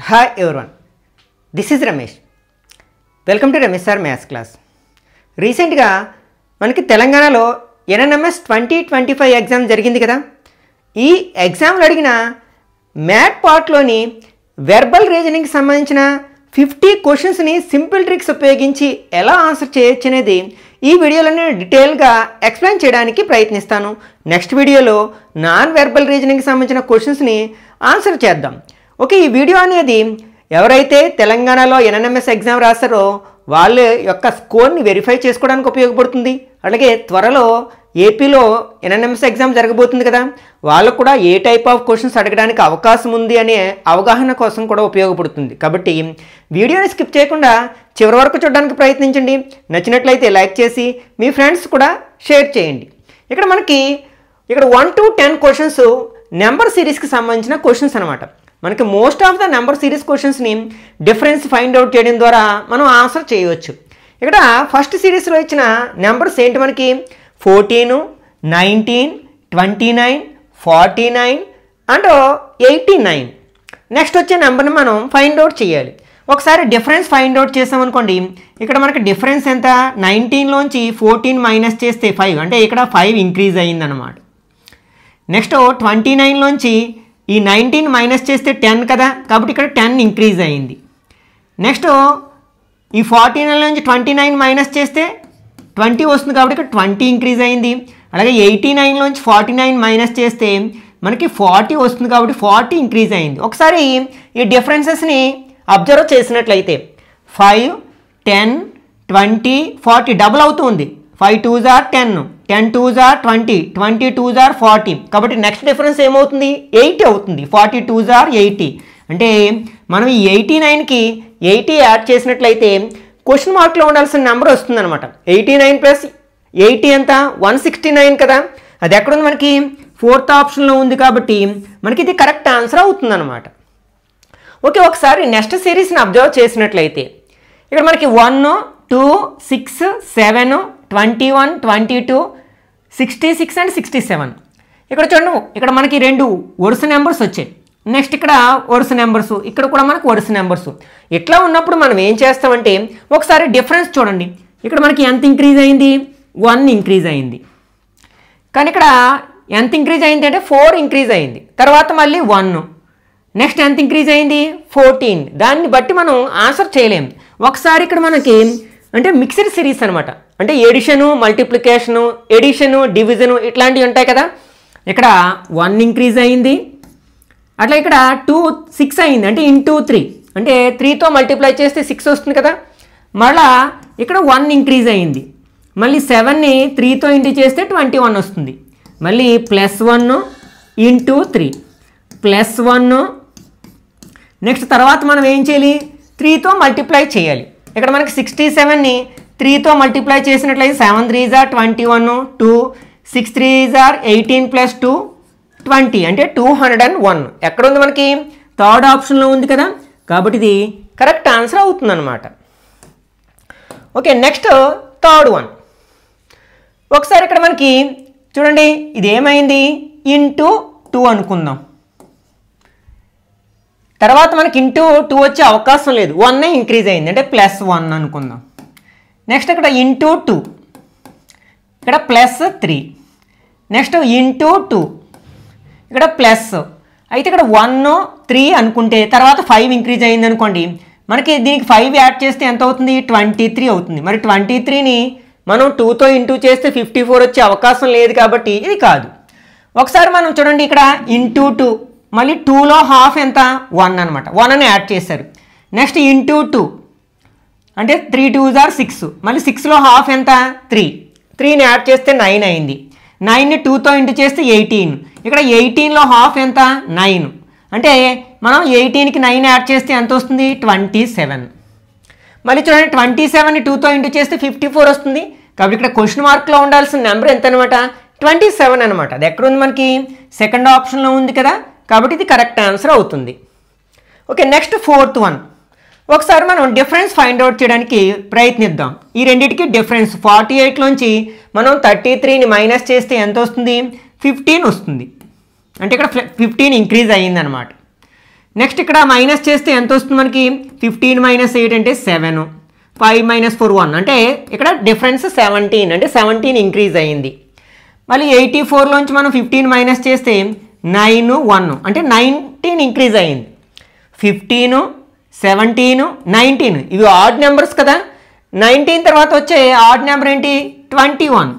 Hi everyone, this is Ramesh. Welcome to Ramesh Sir Maths class. రీసెంట్గా మనకి తెలంగాణలో NNMS 2025 exam జరిగింది కదా. ఈ ఎగ్జామ్లో అడిగిన మ్యాథ్ పార్ట్లోని వెర్బల్ రీజనింగ్కి సంబంధించిన 50 క్వశ్చన్స్ని సింపుల్ ట్రిక్స్ ఉపయోగించి ఎలా ఆన్సర్ చేయొచ్చు అనేది ఈ వీడియోలో నేను డీటెయిల్గా ఎక్స్ప్లెయిన్ చేయడానికి ప్రయత్నిస్తాను. నెక్స్ట్ వీడియోలో నాన్ వెర్బల్ రీజనింగ్కి సంబంధించిన క్వశ్చన్స్ని ఆన్సర్ చేద్దాం. ఓకే, ఈ వీడియో అనేది ఎవరైతే తెలంగాణలో NNMS ఎగ్జామ్ రాస్తారో వాళ్ళ యొక్క స్కోర్ని వెరిఫై చేసుకోవడానికి ఉపయోగపడుతుంది. అలాగే త్వరలో ఏపీలో NNMS ఎగ్జామ్ జరగబోతుంది కదా, వాళ్ళకు కూడా ఏ టైప్ ఆఫ్ క్వశ్చన్స్ అడగడానికి అవకాశం ఉంది అనే అవగాహన కోసం కూడా ఉపయోగపడుతుంది. కాబట్టి వీడియోని స్కిప్ చేయకుండా చివరి వరకు చూడడానికి ప్రయత్నించండి. నచ్చినట్లయితే లైక్ చేసి మీ ఫ్రెండ్స్ కూడా షేర్ చేయండి. ఇక్కడ మనకి 1 to 10 క్వశ్చన్స్ నెంబర్ సిరీస్కి సంబంధించిన క్వశ్చన్స్ అనమాట. మనకి most of the number series క్వశ్చన్స్ని డిఫరెన్స్ ఫైండ్ అవుట్ చేయడం ద్వారా మనం ఆన్సర్ చేయవచ్చు. ఇక్కడ ఫస్ట్ సిరీస్లో ఇచ్చిన నెంబర్స్ ఏంటి, మనకి 14, 19, 29, 49 అండ్ 89. నెక్స్ట్ వచ్చే నెంబర్ని మనం ఫైండ్ అవుట్ చేయాలి. ఒకసారి డిఫరెన్స్ ఫైండ్ అవుట్ చేసామనుకోండి, ఇక్కడ మనకి డిఫరెన్స్ ఎంత, 19లోంచి 14 మైనస్ చేస్తే 5, అంటే ఇక్కడ 5 ఇంక్రీజ్ అయ్యిందనమాట. నెక్స్ట్ 29లోంచి ఈ 19 మైనస్ చేస్తే 10 కదా, కాబట్టి ఇక్కడ 10 ఇంక్రీజ్ అయ్యింది. నెక్స్ట్ ఈ 49 నుంచి 29 మైనస్ చేస్తే 20 వస్తుంది, కాబట్టి ఇక్కడ 20 ఇంక్రీజ్ అయింది. అలాగే 89లోంచి 49 మైనస్ చేస్తే మనకి 40 వస్తుంది, కాబట్టి 40 ఇంక్రీజ్ అయింది. ఒకసారి ఈ డిఫరెన్సెస్ని అబ్జర్వ్ చేసినట్లయితే 5, 10, 20, 40 డబుల్ అవుతూ ఉంది. 5 2s are 10, 10 2s are 20, 20 2s are 40. కాబట్టి నెక్స్ట్ డిఫరెన్స్ ఏమవుతుంది, 80 అవుతుంది. 40 2s are 80. అంటే మనం ఈ 89కి 80 యాడ్ చేసినట్లయితే క్వశ్చన్ మార్క్లో ఉండాల్సిన నెంబర్ వస్తుంది అనమాట. 89 ప్లస్ 80 ఎంత, 169 కదా. అది ఎక్కడుంది, మనకి 4th ఆప్షన్లో ఉంది, కాబట్టి మనకి ఇది కరెక్ట్ ఆన్సర్ అవుతుంది అనమాట. ఓకే, ఒకసారి నెక్స్ట్ సిరీస్ని అబ్జర్వ్ చేసినట్లయితే ఇక్కడ మనకి 1, 2, 6, 7, 21, 22, 66 అండ్ 67. ఇక్కడ చూడండి, ఇక్కడ మనకి 2 వరుస నెంబర్స్ వచ్చాయి. నెక్స్ట్ ఇక్కడ వరుస నెంబర్స్, ఇక్కడ కూడా మనకు వరుస నెంబర్స్. ఇట్లా ఉన్నప్పుడు మనం ఏం చేస్తామంటే ఒకసారి డిఫరెన్స్ చూడండి. ఇక్కడ మనకి ఎంత ఇంక్రీజ్ అయింది, 1 ఇంక్రీజ్ అయింది. కానీ ఇక్కడ ఎంత ఇంక్రీజ్ అయింది అంటే 4 ఇంక్రీజ్ అయింది. తర్వాత మళ్ళీ 1. నెక్స్ట్ ఎంత ఇంక్రీజ్ అయింది, 14. దాన్ని బట్టి మనం ఆన్సర్ చేయలేము. ఒకసారి ఇక్కడ మనకి అంటే మిక్స్డ్ సిరీస్ అనమాట, అంటే ఎడిషను, మల్టిప్లికేషను, ఎడిషను, డివిజను ఇట్లాంటివి ఉంటాయి కదా. ఇక్కడ 1 ఇంక్రీజ్ అయింది. అట్లా ఇక్కడ 2 6 అయింది, అంటే ఇంటూ 3, అంటే 3తో మల్టిప్లై చేస్తే 6 వస్తుంది కదా. మళ్ళా ఇక్కడ 1 ఇంక్రీజ్ అయింది. మళ్ళీ 7ని 3తో ఇంటూ చేస్తే 21 వస్తుంది. మళ్ళీ +1 ఇంటూ 3 +1. నెక్స్ట్ తర్వాత మనం ఏం చేయాలి, 3తో మల్టిప్లై చేయాలి. ఇక్కడ మనకి 67ని 3తో మల్టిప్లై చేసినట్లయితే 7 3s are 21, 2 6 3s are 18 + 2 20, అంటే 201. ఎక్కడ ఉంది, మనకి 3rd ఆప్షన్లో ఉంది కదా, కాబట్టి ఇది కరెక్ట్ ఆన్సర్ అవుతుంది అనమాట. Okay, next 3rd one. ఒకసారి ఇక్కడ మనకి చూడండి, ఇది ఏమైంది, ఇంటూ 2 అనుకుందాం. తర్వాత మనకి ఇంటూ 2 వచ్చే అవకాశం లేదు, 1 ఇంక్రీజ్ అయింది, అంటే +1 అనుకుందాం. నెక్స్ట్ ఇక్కడ ఇంటూ 2, ఇక్కడ +3. నెక్స్ట్ ఇంటూ 2, ఇక్కడ ప్లస్. అయితే ఇక్కడ 1 3 అనుకుంటే తర్వాత 5 ఇంక్రీజ్ అయింది అనుకోండి, మనకి దీనికి 5 యాడ్ చేస్తే ఎంత అవుతుంది, 23 అవుతుంది. మరి 23ని మనం 2తో ఇంటూ చేస్తే 54 వచ్చే అవకాశం లేదు, కాబట్టి ఇది కాదు. ఒకసారి మనం చూడండి, ఇక్కడ ఇంటూ 2, మళ్ళీ 2లో హాఫ్ ఎంత, 1 అనమాట. 1 అని యాడ్ చేశారు. నెక్స్ట్ ఇంటూ 2, అంటే 3 2s are 6, మళ్ళీ 6లో హాఫ్ ఎంత, 3. 3ని యాడ్ చేస్తే 9 అయింది. 9ని 2తో ఇంటూ చేస్తే 18. ఇక్కడ 18లో హాఫ్ ఎంత, 9. అంటే మనం 18కి 9 యాడ్ చేస్తే ఎంత వస్తుంది, 27. మళ్ళీ చూడండి, 27ని 2తో ఇంటూ చేస్తే 54 వస్తుంది. కాబట్టి ఇక్కడ క్వశ్చన్ మార్క్లో ఉండాల్సిన నెంబర్ ఎంత అనమాట, 27 అనమాట. అది ఎక్కడుంది, మనకి 2nd ఆప్షన్లో ఉంది కదా, కాబట్టి ఇది కరెక్ట్ ఆన్సర్ అవుతుంది. Okay, next 4th one. ఒకసారి మనం డిఫరెన్స్ ఫైండ్ అవుట్ చేయడానికి ప్రయత్నిద్దాం. ఈ రెండింటికి డిఫరెన్స్ 48లోంచి మనం 33ని మైనస్ చేస్తే ఎంత వస్తుంది, 15 వస్తుంది. అంటే ఇక్కడ 15 ఇంక్రీజ్ అయ్యిందనమాట. నెక్స్ట్ ఇక్కడ మైనస్ చేస్తే ఎంత వస్తుంది మనకి 15 - 8 అంటే 7, 5 - 4 1 అంటే ఇక్కడ డిఫరెన్స్ 17 అంటే 17 ఇంక్రీజ్ అయ్యింది. మళ్ళీ 84లోంచి మనం 15 మైనస్ చేస్తే 9 1 అంటే 19 ఇంక్రీజ్ అయ్యింది. 15 17 19 ఇవి ఆడ్ నెంబర్స్ కదా. 19 తర్వాత వచ్చే ఆడ్ నెంబర్ ఏంటి 21.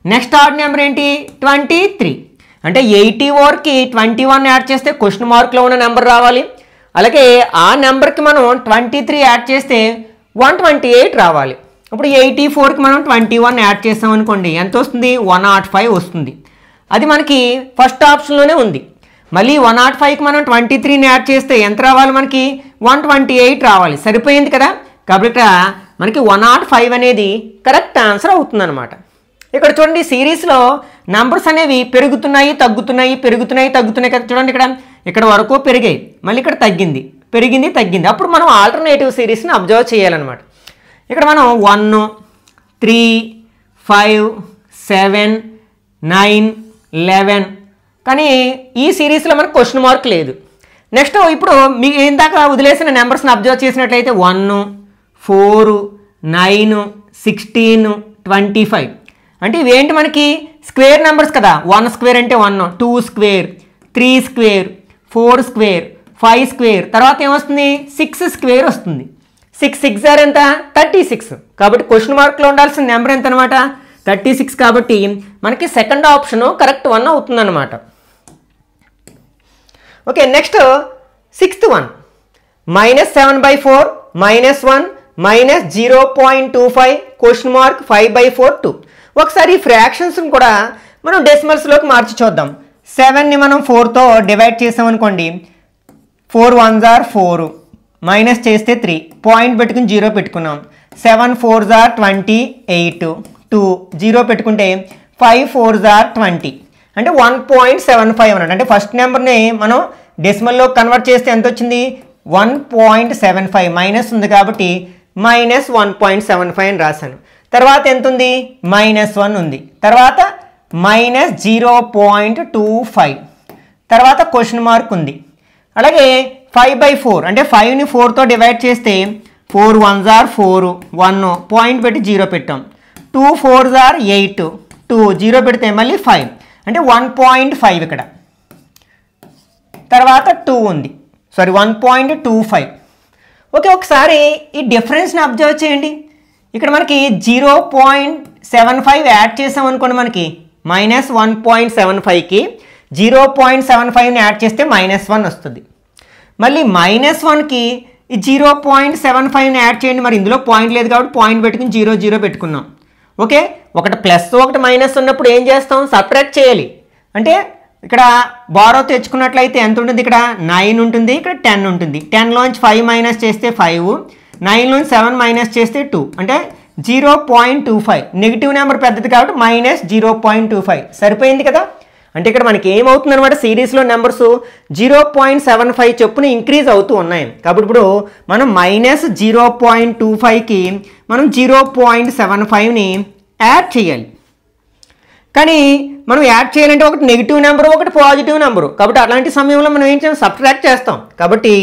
నెక్స్ట్ ఆడ్ నెంబర్ ఏంటి 23. అంటే 84కి 21 యాడ్ చేస్తే క్వశ్చన్ మార్క్లో ఉన్న నెంబర్ రావాలి. అలాగే ఆ నెంబర్కి మనం 23 యాడ్ చేస్తే 128 రావాలి. ఇప్పుడు 84కి మనం 21 యాడ్ చేస్తాం అనుకోండి ఎంత వస్తుంది 105 వస్తుంది. అది మనకి ఫస్ట్ ఆప్షన్లోనే ఉంది. మళ్ళీ 105కి మనం 23ని యాడ్ చేస్తే ఎంత రావాలి మనకి 128 రావాలి. సరిపోయింది కదా. కాబట్టి ఇక్కడ మనకి 105 అనేది కరెక్ట్ ఆన్సర్ అవుతుందన్నమాట. ఇక్కడ చూడండి సిరీస్లో నంబర్స్ అనేవి పెరుగుతున్నాయి తగ్గుతున్నాయి పెరుగుతున్నాయి తగ్గుతున్నాయి కదా. చూడండి ఇక్కడ వరకు పెరిగాయి, మళ్ళీ ఇక్కడ తగ్గింది, పెరిగింది తగ్గింది. అప్పుడు మనం ఆల్టర్నేటివ్ సిరీస్ని అబ్జర్వ్ చేయాలన్నమాట. ఇక్కడ మనం 1 3 5 7 9 11 కానీ ఈ సిరీస్లో మనకు క్వశ్చన్ మార్క్ లేదు. నెక్స్ట్ ఇప్పుడు మీ ఇందాక వదిలేసిన నెంబర్స్ని అబ్జర్వ్ చేసినట్లయితే 1 4 9 16 25 అంటే ఇవేంటి మనకి స్క్వేర్ నెంబర్స్ కదా. 1 స్క్వేర్ అంటే 1, 2 స్క్వేర్ 3 స్క్వేర్ 4 స్క్వేర్ 5 స్క్వేర్ తర్వాత ఏమొస్తుంది 6 స్క్వేర్ వస్తుంది. 6 6 ఆర్ ఎంత 36. కాబట్టి క్వశ్చన్ మార్క్లో ఉండాల్సిన నెంబర్ ఎంత అనమాట 36. కాబట్టి మనకి సెకండ్ ఆప్షన్ కరెక్ట్ 1 అవుతుందన్నమాట. Okay next 6th one -7/4 -1 -0.25 question mark 5/4 2. ఒకసారి ఈ ఫ్రాక్షన్స్ని కూడా మనం డెసిమల్స్లోకి మార్చి చూద్దాం. 7ని మనం 4తో డివైడ్ చేసామనుకోండి 4 1s are 4 మైనస్ చేస్తే 3 పాయింట్ పెట్టుకుని 0 పెట్టుకున్నాం. 7 4s are 28 2 0 పెట్టుకుంటే 5 4s are 20 అంటే 1.75 అన్నట్టు. అంటే ఫస్ట్ నెంబర్ని మనం డెసిమల్లో కన్వర్ట్ చేస్తే ఎంత వచ్చింది 1.75 మైనస్ ఉంది కాబట్టి -1.75 అని రాశాను. తర్వాత ఎంత ఉంది -1 ఉంది, తర్వాత -0.25 తర్వాత క్వశ్చన్ మార్క్ ఉంది. అలాగే 5/4 అంటే 5ని 4తో డివైడ్ చేస్తే 4 1s are 4 1 పాయింట్ పెట్టి 0 పెట్టాం. 2 4s are 8 2 0 పెడితే మళ్ళీ 5 అంటే 1.5 ఇక్కడ. తర్వాత 2 ఉంది 1.25. ఓకే ఒకసారి ఈ డిఫరెన్స్ని అబ్జర్వ్ చేయండి. ఇక్కడ మనకి 0.75 యాడ్ చేసాం అనుకోండి మనకి -1.75కి 0.75ని యాడ్ చేస్తే -1 వస్తుంది. మళ్ళీ -1కి ఈ 0.75ని యాడ్ చేయండి. మరి ఇందులో పాయింట్ లేదు కాబట్టి పాయింట్ పెట్టుకుని 0 0 పెట్టుకున్నాం. ఓకే ఒకటి ప్లస్ ఒకటి మైనస్ ఉన్నప్పుడు ఏం చేస్తాం సబ్ట్రాక్ట్ చేయాలి. అంటే ఇక్కడ బారో తెచ్చుకున్నట్లయితే ఎంత ఉంటుంది ఇక్కడ 9 ఉంటుంది, ఇక్కడ 10 ఉంటుంది. 10లోంచి 5 మైనస్ చేస్తే 5, 9లోంచి 7 మైనస్ చేస్తే 2 అంటే 0.25. నెగిటివ్ నెంబర్ పెద్దది కాబట్టి -0.25 సరిపోయింది కదా. అంటే ఇక్కడ మనకి ఏమవుతుంది అనమాట సిరీస్లో నెంబర్స్ 0.75 చొప్పున ఇంక్రీజ్ అవుతూ ఉన్నాయి. కాబట్టి ఇప్పుడు మనం -0.25కి మనం 0.75ని యాడ్ చేయాలి. కానీ మనం యాడ్ చేయాలంటే ఒకటి నెగిటివ్ నెంబరు ఒకటి పాజిటివ్ నెంబరు. కాబట్టి అలాంటి సమయంలో మనం ఏం చేయాలి సబ్ట్రాక్ట్ చేస్తాం. కాబట్టి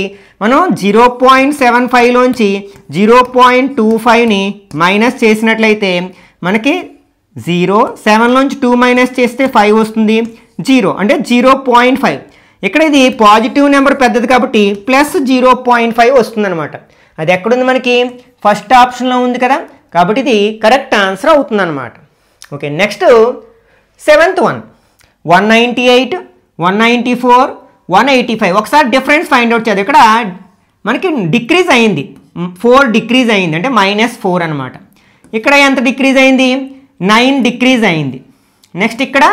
మనం 0.75లోంచి 0.25ని మైనస్ చేసినట్లయితే మనకి 0 7లోంచి 2 మైనస్ చేస్తే 5 వస్తుంది 0 అంటే 0.5. ఇక్కడ ఇది పాజిటివ్ నెంబర్ పెద్దది కాబట్టి +0.5 వస్తుంది అనమాట. అది ఎక్కడుంది మనకి ఫస్ట్ ఆప్షన్లో ఉంది కదా. కాబట్టి ఇది కరెక్ట్ ఆన్సర్ అవుతుంది అనమాట. Okay next 7th one 198 194 185. ఒకసారి డిఫరెన్స్ ఫైండ్ అవుట్ చేద్దాం. ఇక్కడ మనకి డిక్రీజ్ అయింది 4 డిక్రీజ్ అయింది అంటే -4 అనమాట. ఇక్కడ ఎంత డిక్రీజ్ అయింది 9 డిక్రీజ్ అయింది. నెక్స్ట్ ఇక్కడ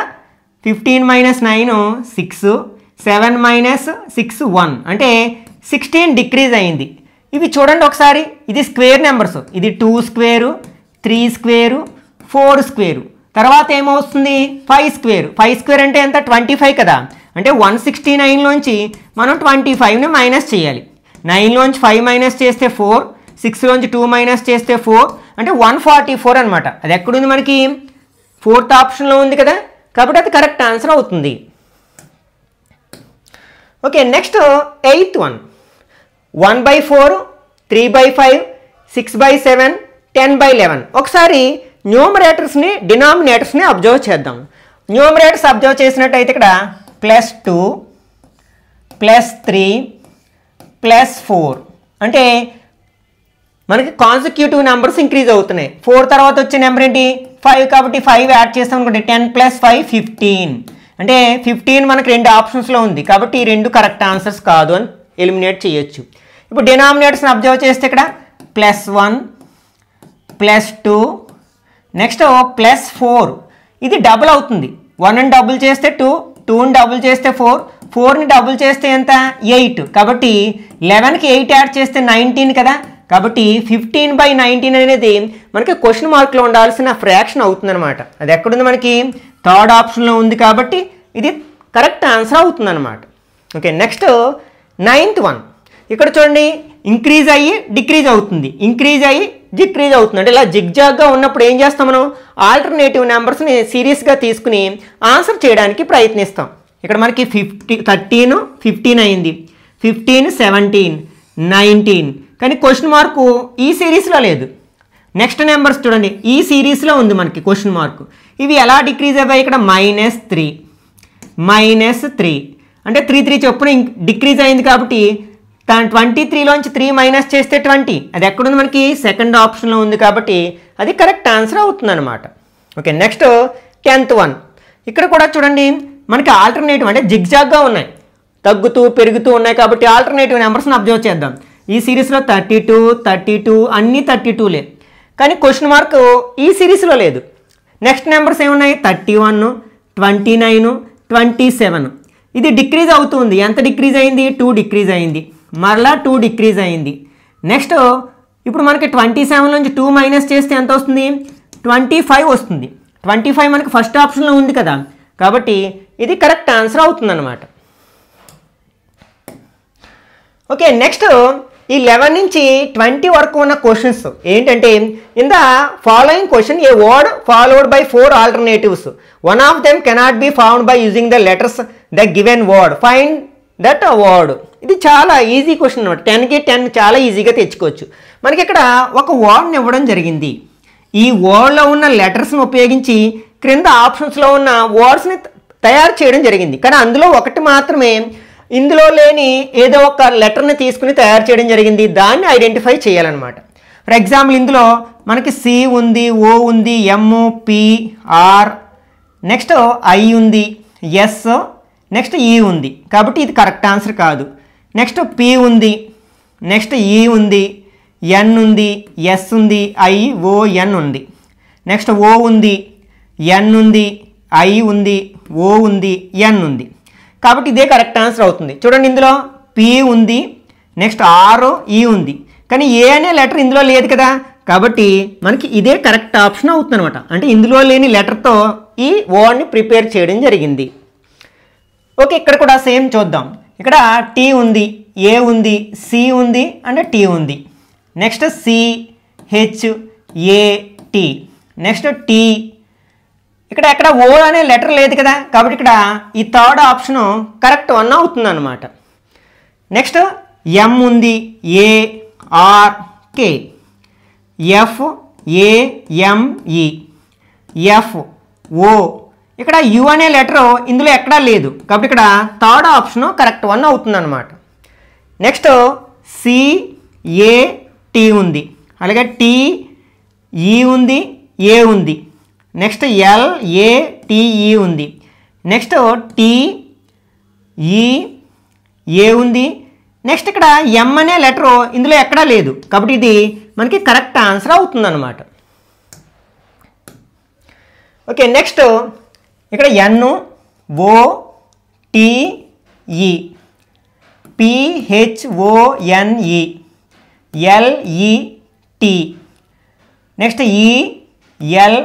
15 - 9 6 7 - 6 1 అంటే 16 డిక్రీజ్ అయింది. ఇవి చూడండి ఒకసారి ఇది స్క్వేర్ నెంబర్స్. ఇది 2 స్క్వేరు 3 స్క్వేరు 4 స్క్వేరు తర్వాత ఏమవుతుంది 5 స్క్వేర్. 5 స్క్వేర్ అంటే ఎంత 25 కదా. అంటే 169లోంచి మనం 25ని మైనస్ చేయాలి. 9లోంచి 5 మైనస్ చేస్తే 4, 6లోంచి 2 మైనస్ చేస్తే 4 అంటే 144 అనమాట. అది ఎక్కడుంది మనకి 4th ఆప్షన్లో ఉంది కదా. కాబట్టి అది కరెక్ట్ ఆన్సర్ అవుతుంది. Okay, next 8th one 1/4, 3/5, 6/7, 10/11. ఒకసారి న్యూమరేటర్స్ని డినామినేటర్స్ని అబ్జర్వ్ చేద్దాం. న్యూమరేటర్స్ అబ్జర్వ్ చేసినట్టయితే ఇక్కడ +2, +3, +4 అంటే మనకి కాన్సిక్యూటివ్ నెంబర్స్ ఇంక్రీజ్ అవుతున్నాయి. 4 తర్వాత వచ్చే నెంబర్ ఏంటి 5, కాబట్టి 5 యాడ్ చేస్తాం అనుకోండి 10 + 5 15. అంటే 15 మనకి 2 ఆప్షన్స్లో ఉంది, కాబట్టి ఈ 2 కరెక్ట్ ఆన్సర్స్ కాదు అని ఎలిమినేట్ చేయొచ్చు. ఇప్పుడు డినామినేటర్స్ని అబ్జర్వ్ చేస్తే ఇక్కడ +1, +2, నెక్స్ట్ +4 ఇది డబుల్ అవుతుంది. 1ని డబుల్ చేస్తే 2, 2ని డబుల్ చేస్తే 4, 4ని డబుల్ చేస్తే ఎంత 8. కాబట్టి 11కి 8 యాడ్ చేస్తే 19 కదా, కాబట్టి 15/19 అనేది మనకి క్వశ్చన్ మార్క్లో ఉండాల్సిన ఫ్రాక్షన్ అవుతుంది అనమాట. అది ఎక్కడుంది మనకి 3rd ఆప్షన్లో ఉంది, కాబట్టి ఇది కరెక్ట్ ఆన్సర్ అవుతుంది అనమాట. ఓకే, నెక్స్ట్ 9th వన్ ఇక్కడ చూడండి ఇంక్రీజ్ అయ్యి డిక్రీజ్ అవుతుంది, ఇంక్రీజ్ అయ్యి డిక్రీజ్ అవుతుంది. అంటే ఇలా జిగ్జాగ్గా ఉన్నప్పుడు ఏం చేస్తాం మనం ఆల్టర్నేటివ్ నెంబర్స్ని సీరియస్గా తీసుకుని ఆన్సర్ చేయడానికి ప్రయత్నిస్తాం. ఇక్కడ మనకి 13, 15 అయింది, 15, 17, 19, కానీ క్వశ్చన్ మార్కు ఈ సిరీస్లో లేదు. నెక్స్ట్ నెంబర్స్ చూడండి ఈ సిరీస్లో ఉంది మనకి క్వశ్చన్ మార్కు. ఇవి ఎలా డిక్రీజ్ అయ్యాయి ఇక్కడ -3, -3 అంటే 3 చొప్పున డిక్రీజ్ అయింది, కాబట్టి 23లోంచి 3 మైనస్ చేస్తే 20. అది ఎక్కడుంది మనకి 2nd ఆప్షన్లో ఉంది, కాబట్టి అది కరెక్ట్ ఆన్సర్ అవుతుంది అనమాట. ఓకే, నెక్స్ట్ 10th వన్ ఇక్కడ కూడా చూడండి మనకి ఆల్టర్నేటివ్ అంటే జిగ్జాగ్గా ఉన్నాయి, తగ్గుతూ పెరుగుతూ ఉన్నాయి, కాబట్టి ఆల్టర్నేటివ్ నెంబర్స్ని అబ్జర్వ్ చేద్దాం. ఈ సిరీస్లో 32, 32 అన్నీ 32లే, కానీ క్వశ్చన్ మార్క్ ఈ సిరీస్లో లేదు. నెక్స్ట్ నెంబర్స్ ఏమున్నాయి 31, 29, 27. ఇది డిక్రీజ్ అవుతుంది. ఎంత డిక్రీజ్ అయింది 2 డిక్రీజ్ అయింది, మరలా 2 డిక్రీజ్ అయింది. నెక్స్ట్ ఇప్పుడు మనకి 27 నుంచి 2 మైనస్ చేస్తే ఎంత వస్తుంది 25 వస్తుంది. 25 మనకి ఫస్ట్ ఆప్షన్లో ఉంది కదా, కాబట్టి ఇది కరెక్ట్ ఆన్సర్ అవుతుంది అనమాట. ఓకే, నెక్స్ట్ ఈ 11 నుంచి 20 వరకు ఉన్న క్వశ్చన్స్ ఏంటంటే in the following question A word followed by 4 alternatives, one of them cannot be found by using the letters the given word, find that word. ఇది చాలా ఈజీ క్వశ్చన్ అనమాట. 10కి 10 చాలా ఈజీగా తెచ్చుకోవచ్చు. మనకి ఇక్కడ ఒక వర్డ్ని ఇవ్వడం జరిగింది. ఈ వర్డ్లో ఉన్న లెటర్స్ని ఉపయోగించి క్రింద ఆప్షన్స్లో ఉన్న వర్డ్స్ని తయారు చేయడం జరిగింది, కానీ అందులో ఒకటి మాత్రమే ఇందులో లేని ఏదో ఒక లెటర్ని తీసుకుని తయారు చేయడం జరిగింది. దాన్ని ఐడెంటిఫై చేయాలన్నమాట. ఫర్ ఎగ్జాంపుల్ ఇందులో మనకి C ఉంది, O ఉంది, M, P, R, next I ఉంది, S, నెక్స్ట్ E ఉంది, కాబట్టి ఇది కరెక్ట్ ఆన్సర్ కాదు. నెక్స్ట్ P ఉంది, నెక్స్ట్ E ఉంది, N ఉంది, S ఉంది, I, O, N ఉంది, నెక్స్ట్ O ఉంది, N ఉంది, I ఉంది, O ఉంది, N ఉంది, కాబట్టి ఇదే కరెక్ట్ ఆన్సర్ అవుతుంది. చూడండి ఇందులో P ఉంది, నెక్స్ట్ R, E ఉంది, కానీ ఏ అనే లెటర్ ఇందులో లేదు కదా, కాబట్టి మనకి ఇదే కరెక్ట్ ఆప్షన్ అవుతుంది అనమాట. అంటే ఇందులో లేని లెటర్తో ఈ వర్డ్ని ప్రిపేర్ చేయడం జరిగింది. ఓకే, ఇక్కడ కూడా సేమ్ చూద్దాం. ఇక్కడ T ఉంది, A ఉంది, C ఉంది అండ్ T ఉంది, next C, H, A, T, next T, ఇక్కడ ఎక్కడ O అనే లెటర్ లేదు కదా, కాబట్టి ఇక్కడ ఈ 3rd ఆప్షను కరెక్ట్ 1 అవుతుంది అనమాట. నెక్స్ట్ M ఉంది, A, R, K, F, A, M, E, F, O, ఇక్కడ U అనే లెటర్ ఇందులో ఎక్కడా లేదు, కాబట్టి ఇక్కడ 3rd ఆప్షను కరెక్ట్ 1 అవుతుంది అనమాట. నెక్స్ట్ C, A, T ఉంది, అలాగే T, E ఉంది, A ఉంది, next L, A, T, E ఉంది, నెక్స్ట్ T, E, A ఉంది, నెక్స్ట్ ఇక్కడ M అనే లెటర్ ఇందులో ఎక్కడా లేదు, కాబట్టి ఇది మనకి కరెక్ట్ ఆన్సర్ అవుతుంది అనమాట. ఓకే, నెక్స్ట్ ఇక్కడ N, O, T, E, P, H, O, N, E, L, E, T, next E, L,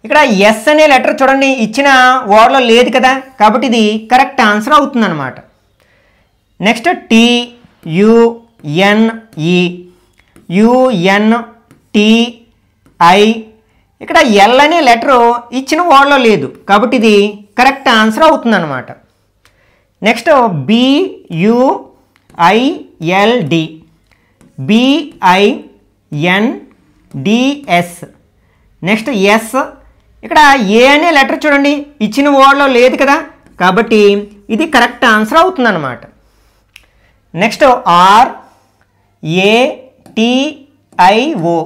ఇక్కడ S అనే లెటర్ చూడండి ఇచ్చిన వర్డ్లో లేదు కదా, కాబట్టి ఇది కరెక్ట్ ఆన్సర్ అవుతుంది అనమాట. Next T, U, N, E, U, N, T, I, ఇక్కడ L అనే లెటర్ ఇచ్చిన వర్డ్లో లేదు, కాబట్టి ఇది కరెక్ట్ ఆన్సర్ అవుతుంది అనమాట. Next BUILD, BINDS. Next S. ఇక్కడ ఏ అనే లెటర్ చూడండి ఇచ్చిన వర్డ్లో లేదు కదా, కాబట్టి ఇది కరెక్ట్ ఆన్సర్ అవుతుంది అన్నమాట. Next RATIO,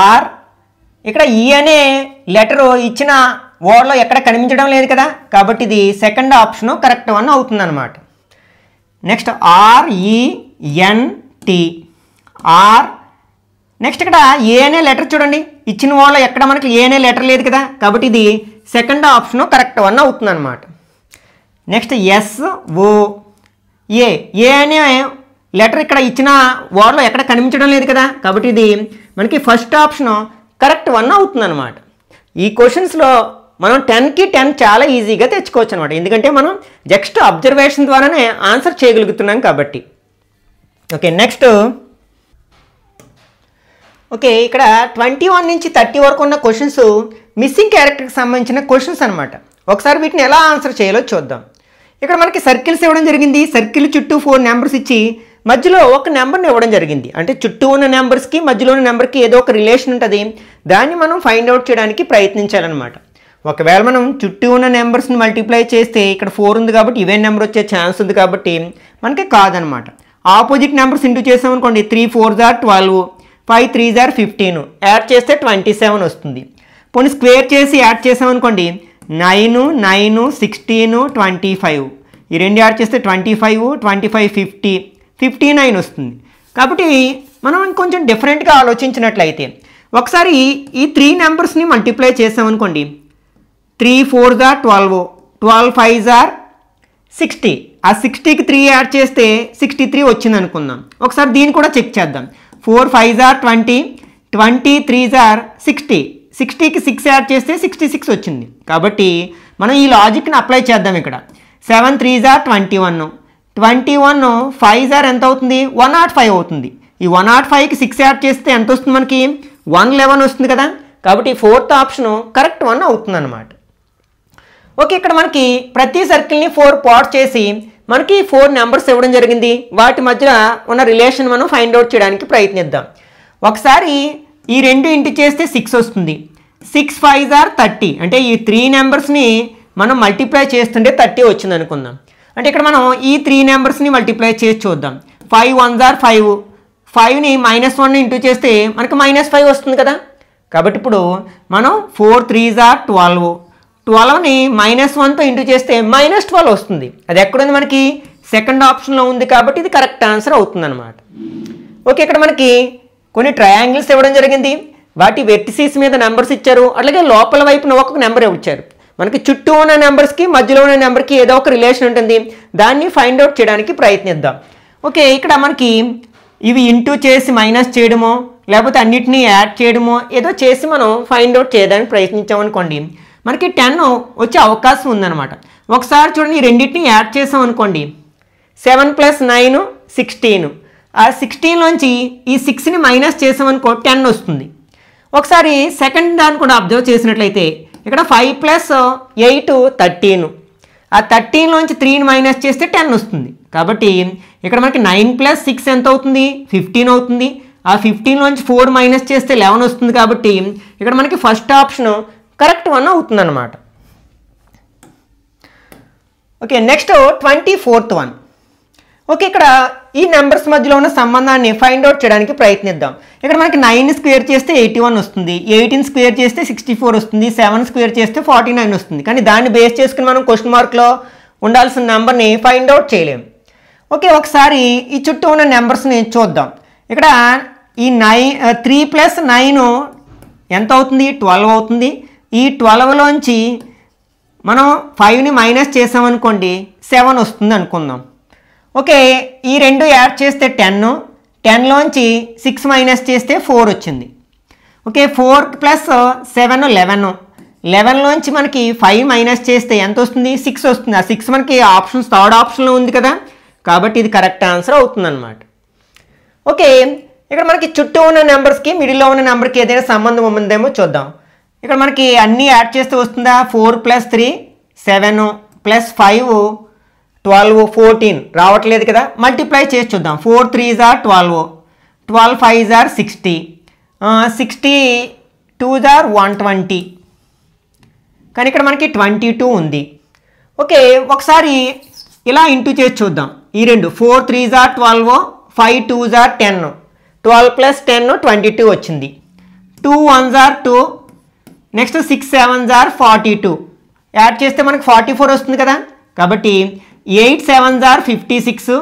R. ఇక్కడ ఈ అనే లెటరు ఇచ్చిన వర్డ్లో ఎక్కడ కనిపించడం లేదు కదా, కాబట్టి ఇది సెకండ్ ఆప్షను కరెక్ట్ వన్ అవుతుంది అన్నమాట. Next RENT, are. నెక్స్ట్ ఇక్కడ ఏ అనే లెటర్ చూడండి ఇచ్చిన వర్డ్లో ఎక్కడ మనకి ఏ అనే లెటర్ లేదు కదా, కాబట్టి ఇది సెకండ్ ఆప్షను కరెక్ట్ వన్ అవుతుంది అన్నమాట. నెక్స్ట్ SOA, ఏ అనే లెటర్ ఇక్కడ ఇచ్చిన వర్డ్లో ఎక్కడ కనిపించడం లేదు కదా, కాబట్టి ఇది మనకి ఫస్ట్ ఆప్షను కరెక్ట్ వన్ అవుతుంది అనమాట. ఈ క్వశ్చన్స్లో మనం 10కి 10 చాలా ఈజీగా తెచ్చుకోవచ్చు అనమాట, ఎందుకంటే మనం జస్ట్ అబ్జర్వేషన్ ద్వారానే ఆన్సర్ చేయగలుగుతున్నాం కాబట్టి. ఓకే, నెక్స్ట్ ఇక్కడ 21 నుంచి 30 వరకు ఉన్న క్వశ్చన్స్ మిస్సింగ్ క్యారెక్టర్కి సంబంధించిన క్వశ్చన్స్ అనమాట. ఒకసారి వీటిని ఎలా ఆన్సర్ చేయాలో చూద్దాం. ఇక్కడ మనకి సర్కిల్స్ ఇవ్వడం జరిగింది. సర్కిల్ చుట్టూ 4 నెంబర్స్ ఇచ్చి మధ్యలో ఒక నెంబర్ని ఇవ్వడం జరిగింది. అంటే చుట్టూ ఉన్న నెంబర్స్కి మధ్యలో ఉన్న నెంబర్కి ఏదో ఒక రిలేషన్ ఉంటుంది, దాన్ని మనం ఫైండ్ అవుట్ చేయడానికి ప్రయత్నించాలన్నమాట. ఒకవేళ మనం చుట్టూ ఉన్న నెంబర్స్ని మల్టిప్లై చేస్తే ఇక్కడ 4 ఉంది కాబట్టి ఇవే నెంబర్ వచ్చే ఛాన్స్ ఉంది, కాబట్టి మనకి కాదనమాట. ఆపోజిట్ నెంబర్స్ ఇంటూ చేసామనుకోండి, 3 4 12, 5 3 15, యాడ్ చేస్తే 27 వస్తుంది. పోనీ స్క్వేర్ చేసి యాడ్ చేసామనుకోండి, 9 9 16 25, ఈ రెండు యాడ్ చేస్తే 25 25 50 59 వస్తుంది. కాబట్టి మనం ఇంకొంచెం డిఫరెంట్గా ఆలోచించినట్లయితే ఒకసారి ఈ 3 నెంబర్స్ని మల్టిప్లై చేసామనుకోండి, 3 4 12, 12 5 60, ఆ 60కి 3 యాడ్ చేస్తే 63 వచ్చింది అనుకుందాం. ఒకసారి దీన్ని కూడా చెక్ చేద్దాం. 4 5 20, 20 3 60, 60కి 6 యాడ్ చేస్తే 66 వచ్చింది. కాబట్టి మనం ఈ లాజిక్ని అప్లై చేద్దాం. ఇక్కడ 7 3 21, 21 5 ఎంత అవుతుంది, 105 అవుతుంది. ఈ 105కి 6 యాడ్ చేస్తే ఎంత వస్తుంది మనకి, 111 వస్తుంది కదా, కాబట్టి ఫోర్త్ ఆప్షను కరెక్ట్ వన్ అవుతుంది అన్నమాట. ఓకే, ఇక్కడ మనకి ప్రతి సర్కిల్ని 4 పార్ట్స్ చేసి మనకి 4 నెంబర్స్ ఇవ్వడం జరిగింది. వాటి మధ్య ఉన్న రిలేషన్ మనం ఫైండ్ అవుట్ చేయడానికి ప్రయత్నిద్దాం. ఒకసారి ఈ 2 ఇంటూ చేస్తే 6 వస్తుంది. 6 5 30, అంటే ఈ 3 నెంబర్స్ని మనం మల్టిప్లై చేస్తుంటే 30 వచ్చింది అనుకుందాం. అంటే ఇక్కడ మనం ఈ 3 నెంబర్స్ని మల్టిప్లై చేసి చూద్దాం. 5 1 5, 5ని -1 ఇంటూ చేస్తే మనకి -5 వస్తుంది కదా, కాబట్టి ఇప్పుడు మనం 4 3 12, 12ని -1తో ఇంటూ చేస్తే -12 వస్తుంది. అది ఎక్కడుంది, మనకి సెకండ్ ఆప్షన్లో ఉంది, కాబట్టి ఇది కరెక్ట్ ఆన్సర్ అవుతుంది అనమాట. ఓకే, ఇక్కడ మనకి కొన్ని ట్రయాంగిల్స్ ఇవ్వడం జరిగింది. వాటి వెర్టిసెస్ మీద నెంబర్స్ ఇచ్చారు, అట్లాగే లోపల వైపున ఒక్కొక్క నెంబర్ ఇచ్చారు. మనకి చుట్టూ ఉన్న నెంబర్స్కి మధ్యలో ఉన్న నెంబర్కి ఏదో ఒక రిలేషన్ ఉంటుంది, దాన్ని ఫైండ్ అవుట్ చేయడానికి ప్రయత్నిద్దాం. ఓకే, ఇక్కడ మనకి ఇవి ఇంటూ చేసి మైనస్ చేయడమో లేకపోతే అన్నిటినీ యాడ్ చేయడమో ఏదో చేసి మనం ఫైండ్ అవుట్ చేయడానికి ప్రయత్నించామనుకోండి, మనకి 10 వచ్చే అవకాశం ఉందన్నమాట. ఒకసారి చూడండి, ఈ రెండింటిని యాడ్ చేసాం అనుకోండి, 7 + 9 16, ఆ 16లోంచి ఈ 6ని మైనస్ చేసామనుకో 10 వస్తుంది. ఒకసారి సెకండ్ దాన్ని కూడా అబ్జర్వ్ చేసినట్లయితే ఇక్కడ 5 + 8 13, ఆ 13లోంచి 3ని మైనస్ చేస్తే 10 వస్తుంది. కాబట్టి ఇక్కడ మనకి 9 + 6 ఎంత అవుతుంది, 15 అవుతుంది. ఆ 15లోంచి 4 మైనస్ చేస్తే 11 వస్తుంది. కాబట్టి ఇక్కడ మనకి ఫస్ట్ ఆప్షన్ కరెక్ట్ వన్ అవుతుంది అన్నమాట. Okay, next 24th one. Okay, ఇక్కడ ఈ నెంబర్స్ మధ్యలో ఉన్న సంబంధాన్ని ఫైండ్ అవుట్ చేయడానికి ప్రయత్నిద్దాం. ఇక్కడ మనకి 9 స్క్వేర్ చేస్తే 81 వస్తుంది, 18 స్క్వేర్ చేస్తే 64 వస్తుంది, 7 స్క్వేర్ చేస్తే 49 వస్తుంది. కానీ దాన్ని బేస్ చేసుకుని మనం క్వశ్చన్ మార్క్లో ఉండాల్సిన నెంబర్ని ఫైండ్ అవుట్ చేయలేము. ఓకే, ఒకసారి ఈ చుట్టూ ఉన్న నెంబర్స్ని చూద్దాం. ఇక్కడ ఈ 3 + 9 ఎంత అవుతుంది, 12 అవుతుంది. ఈ 12లోంచి మనం 5ని మైనస్ చేసామనుకోండి 7 వస్తుంది అనుకుందాం. ఓకే, ఈ రెండు యాడ్ చేస్తే 10, 10లోంచి 6 మైనస్ చేస్తే 4 వచ్చింది. ఓకే, 4 + 7 11, 11లోంచి మనకి 5 మైనస్ చేస్తే ఎంత వస్తుంది, 6 వస్తుంది. ఆ 6 మనకి ఆప్షన్స్ థర్డ్ ఆప్షన్లో ఉంది కదా, కాబట్టి ఇది కరెక్ట్ ఆన్సర్ అవుతుంది అన్నమాట. ఓకే, ఇక్కడ మనకి చుట్టూ ఉన్న నెంబర్స్కి మిడిల్లో ఉన్న నెంబర్కి ఏదైనా సంబంధం ఉందేమో చూద్దాం. ఇక్కడ మనకి అన్నీ యాడ్ చేస్తే వస్తుందా, 4 + 3 7 + 5 12 14 రావట్లేదు కదా, మల్టిప్లై చేసి చూద్దాం. 4 3s are 12, 12 5s are 60, 62s are 120, కానీ ఇక్కడ మనకి 22 ఉంది. ఓకే, ఒకసారి ఇలా ఇంటూ చేసి చూద్దాం. ఈ రెండు 4 3s are 12, 5 2s are 10, 12 + 10 22 వచ్చింది. 2 1s are 2, next 6 7s are 42, add చేస్తే మనకి 44 వస్తుంది కదా. కాబట్టి 8 7s are 56,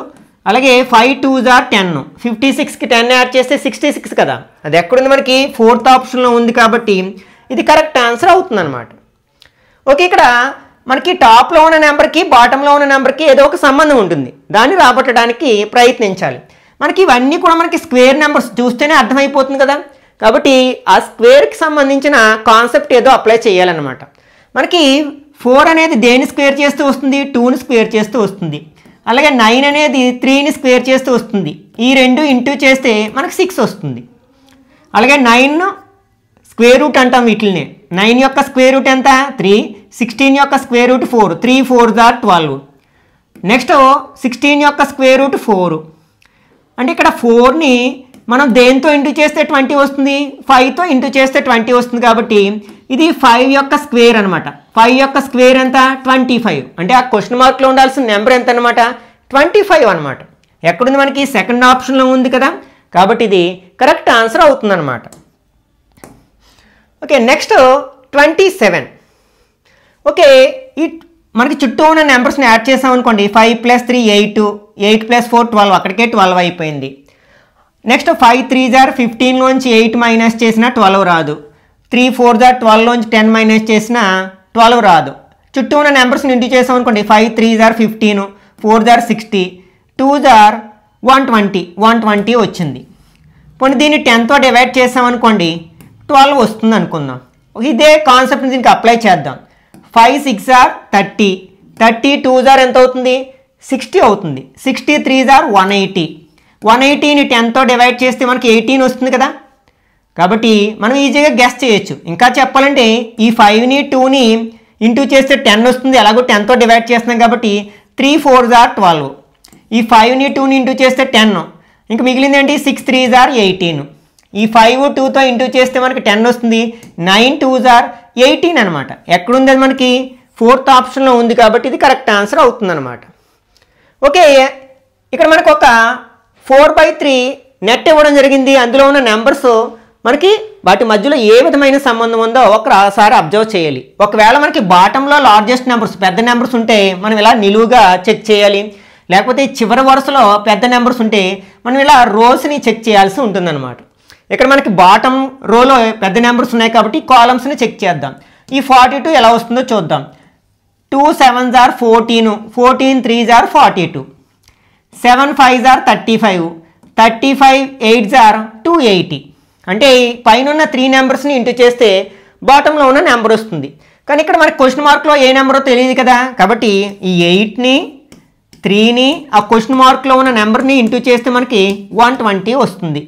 అలాగే 5 2s are 10, 56కి 10 యాడ్ చేస్తే 66 కదా. అది ఎక్కడుంది మనకి 4th ఆప్షన్లో ఉంది కాబట్టి ఇది కరెక్ట్ ఆన్సర్ అవుతుంది అనమాట. ఓకే, ఇక్కడ మనకి టాప్లో ఉన్న నెంబర్కి బాటంలో ఉన్న నెంబర్కి ఏదో ఒక సంబంధం ఉంటుంది, దాన్ని రాబట్టడానికి ప్రయత్నించాలి. మనకి ఇవన్నీ కూడా మనకి స్క్వేర్ నెంబర్స్ చూస్తేనే అర్థమైపోతుంది కదా. కాబట్టి ఆ స్క్వేర్కి సంబంధించిన కాన్సెప్ట్ ఏదో అప్లై చేయాలన్నమాట. మనకి 4 అనేది దేని స్క్వేర్ చేస్తూ వస్తుంది, 2ని స్క్వేర్ చేస్తూ వస్తుంది. అలాగే 9 అనేది 3ని స్క్వేర్ చేస్తూ వస్తుంది. ఈ రెండు ఇంటూ చేస్తే మనకి 6 వస్తుంది. అలాగే 9 స్క్వేర్ రూట్ అంటాం వీటిని. 9 యొక్క స్క్వేర్ రూట్ ఎంత 3, 16 యొక్క square root 4, 3 4s are 12. Next 16 యొక్క స్క్వేర్ రూట్ 4, అంటే ఇక్కడ 4ని మనం దేంతో ఇంటూ చేస్తే 20 వస్తుంది, 5తో ఇంటూ చేస్తే 20 వస్తుంది. కాబట్టి ఇది 5 యొక్క స్క్వేర్ అనమాట. 5 యొక్క స్క్వేర్ ఎంత 25, అంటే ఆ క్వశ్చన్ మార్క్లో ఉండాల్సిన నెంబర్ ఎంత అనమాట 25 అనమాట. ఎక్కడుంది మనకి సెకండ్ ఆప్షన్లో ఉంది కదా, కాబట్టి ఇది కరెక్ట్ ఆన్సర్ అవుతుంది అనమాట. Okay, next 27. ఓకే, ఈ మనకి చుట్టూ ఉన్న నెంబర్స్ని యాడ్ చేసాం అనుకోండి. 5 + 3 8, 8 + 4 12, అక్కడికే 12 అయిపోయింది. నెక్స్ట్ 5 3s are 15లోంచి 8 మైనస్ చేసినా 12 రాదు. 3 4s are 12లోంచి 10 మైనస్ చేసినా 12 రాదు. చుట్టూ ఉన్న నెంబర్స్ని ఇంటూ చేసాం అనుకోండి. 5 3s are 15, 4s are 60, 2s are 120, 120 వచ్చింది. పోనీ దీన్ని 10తో డివైడ్ చేసామనుకోండి 12 వస్తుంది అనుకుందాం. ఇదే కాన్సెప్ట్ని దీనికి అప్లై చేద్దాం. 5 6s are 30, 30 2s are ఎంత అవుతుంది 60 అవుతుంది. 60 3s are 180, 180ని 10తో డివైడ్ చేస్తే మనకి 18 వస్తుంది కదా. కాబట్టి మనం ఈజీగా గెస్ చేయొచ్చు. ఇంకా చెప్పాలంటే ఈ 5ని 2ని ఇంటూ చేస్తే 10 వస్తుంది, ఎలాగో 10తో డివైడ్ చేస్తున్నాం కాబట్టి 3 4s are 12. ఈ 5ని 2ని ఇంటూ చేస్తే 10, ఇంకా మిగిలింది ఏంటి 6 3s are 18. ఈ 5 2తో ఇంటూ చేస్తే మనకి 10 వస్తుంది. 9 2s are 18 అనమాట. ఎక్కడుంది అది మనకి 4th ఆప్షన్లో ఉంది కాబట్టి ఇది కరెక్ట్ ఆన్సర్ అవుతుంది అనమాట. ఓకే, ఇక్కడ మనకు ఒక 4/3 నెట్ ఇవ్వడం జరిగింది. అందులో ఉన్న నెంబర్స్ మనకి వాటి మధ్యలో ఏ విధమైన సంబంధం ఉందో ఒకసారి అబ్జర్వ్ చేయాలి. ఒకవేళ మనకి బాటంలో లార్జెస్ట్ నెంబర్స్ పెద్ద నెంబర్స్ ఉంటే మనం ఇలా నిలువుగా చెక్ చేయాలి. లేకపోతే చివరి వరుసలో పెద్ద నెంబర్స్ ఉంటే మనం ఇలా రోస్ని చెక్ చేయాల్సి ఉంటుందన్నమాట. ఇక్కడ మనకి బాటం రోలో పెద్ద నెంబర్స్ ఉన్నాయి కాబట్టి కాలమ్స్ని చెక్ చేద్దాం. ఈ 42 ఎలా వస్తుందో చూద్దాం. 2 7s are 14, 14 3s are 42, 7 5s are 35, 35 8s are 280. అంటే పైన ఉన్న 3 నెంబర్స్ని ఇంటూ చేస్తే బాటంలో ఉన్న నెంబర్ వస్తుంది. కానీ ఇక్కడ మనకి క్వశ్చన్ మార్క్లో ఏ నెంబరో తెలియదు కదా, కాబట్టి ఈ 8ని 3ని ఆ క్వశ్చన్ మార్క్లో ఉన్న నెంబర్ని ఇంటూ చేస్తే మనకి 120 వస్తుంది.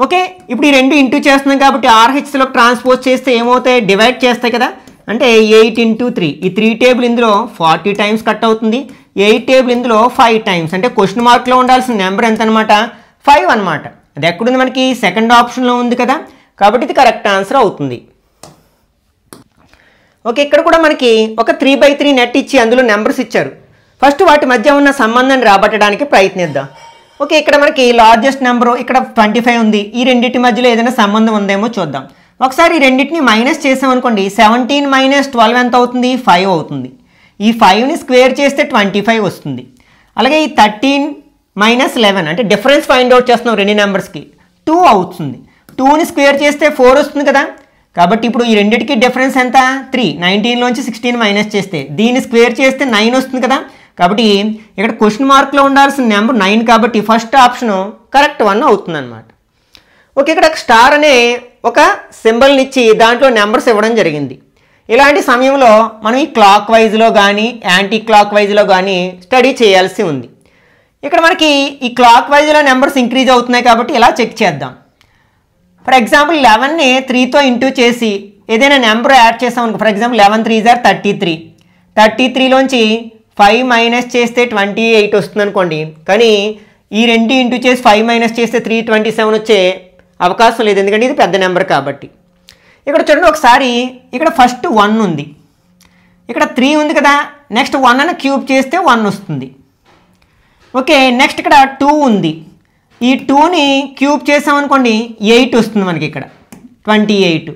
ఓకే, ఇప్పుడు ఈ రెండు ఇంటూ చేస్తున్నాం కాబట్టి ఆర్హెచ్లో ట్రాన్స్పోజ్ చేస్తే ఏమవుతాయి డివైడ్ చేస్తాయి కదా. అంటే 8 × 3, ఈ 3 టేబుల్ ఇందులో 40 టైమ్స్ కట్ అవుతుంది. 8 టేబుల్ ఇందులో 5 టైమ్స్, అంటే క్వశ్చన్ మార్క్లో ఉండాల్సిన నెంబర్ ఎంత అనమాట 5 అనమాట. అది ఎక్కడుంది మనకి సెకండ్ ఆప్షన్లో ఉంది కదా, కాబట్టి ఇది కరెక్ట్ ఆన్సర్ అవుతుంది. ఓకే, ఇక్కడ కూడా మనకి ఒక 3/3 నెట్ ఇచ్చి అందులో నెంబర్స్ ఇచ్చారు. ఫస్ట్ వాటి మధ్య ఉన్న సంబంధాన్ని రాబట్టడానికి ప్రయత్నిద్దాం. ఓకే, ఇక్కడ మనకి లార్జెస్ట్ నెంబరు ఇక్కడ 25 ఉంది. ఈ రెండింటి మధ్యలో ఏదైనా సంబంధం ఉందేమో చూద్దాం. ఒకసారి ఈ రెండింటిని మైనస్ చేసామనుకోండి. 17 - 12 ఎంత అవుతుంది 5 అవుతుంది. ఈ 5ని స్క్వేర్ చేస్తే 25 వస్తుంది. అలాగే ఈ 13 - 11 అంటే డిఫరెన్స్ ఫైండ్ అవుట్ చేస్తున్నాం రెండు నెంబర్స్కి 2 అవుతుంది. 2ని స్క్వేర్ చేస్తే 4 వస్తుంది కదా. కాబట్టి ఇప్పుడు ఈ రెండింటికి డిఫరెన్స్ ఎంత 3. 19లోంచి 16 మైనస్ చేస్తే దీన్ని స్క్వేర్ చేస్తే 9 వస్తుంది కదా. కాబట్టి ఇక్కడ క్వశ్చన్ మార్క్లో ఉండాల్సిన నెంబర్ 9 కాబట్టి ఫస్ట్ ఆప్షన్ కరెక్ట్ 1 అవుతుంది అనమాట. ఓకే, ఇక్కడ స్టార్ అనే ఒక సింబల్ని ఇచ్చి దాంట్లో నెంబర్స్ ఇవ్వడం జరిగింది. ఇలాంటి సమయంలో మనం ఈ క్లాక్ వైజ్లో కానీ యాంటీ క్లాక్ వైజ్లో కానీ స్టడీ చేయాల్సి ఉంది. ఇక్కడ మనకి ఈ క్లాక్ వైజ్లో నెంబర్స్ ఇంక్రీజ్ అవుతున్నాయి కాబట్టి ఇలా చెక్ చేద్దాం. ఫర్ ఎగ్జాంపుల్ 11ని 3తో ఇంటూ చేసి ఏదైనా నెంబర్ యాడ్ చేసాం అనుకో. For example 11 3s are 33, 33లోంచి 5 minus చేస్తే 28 వస్తుంది అనుకోండి, కానీ ఈ రెండు ఇంటూ చేసి 5 మైనస్ చేస్తే 327 వచ్చే అవకాశం లేదు, ఎందుకంటే ఇది పెద్ద నెంబర్ కాబట్టి. ఇక్కడ చూడండి ఒకసారి, ఇక్కడ ఫస్ట్ 1 ఉంది, ఇక్కడ 3 ఉంది కదా, నెక్స్ట్ 1 అని క్యూబ్ చేస్తే 1 వస్తుంది. ఓకే, నెక్స్ట్ ఇక్కడ 2 ఉంది, ఈ 2ని క్యూబ్ చేసామనుకోండి 8 వస్తుంది మనకి, ఇక్కడ 28.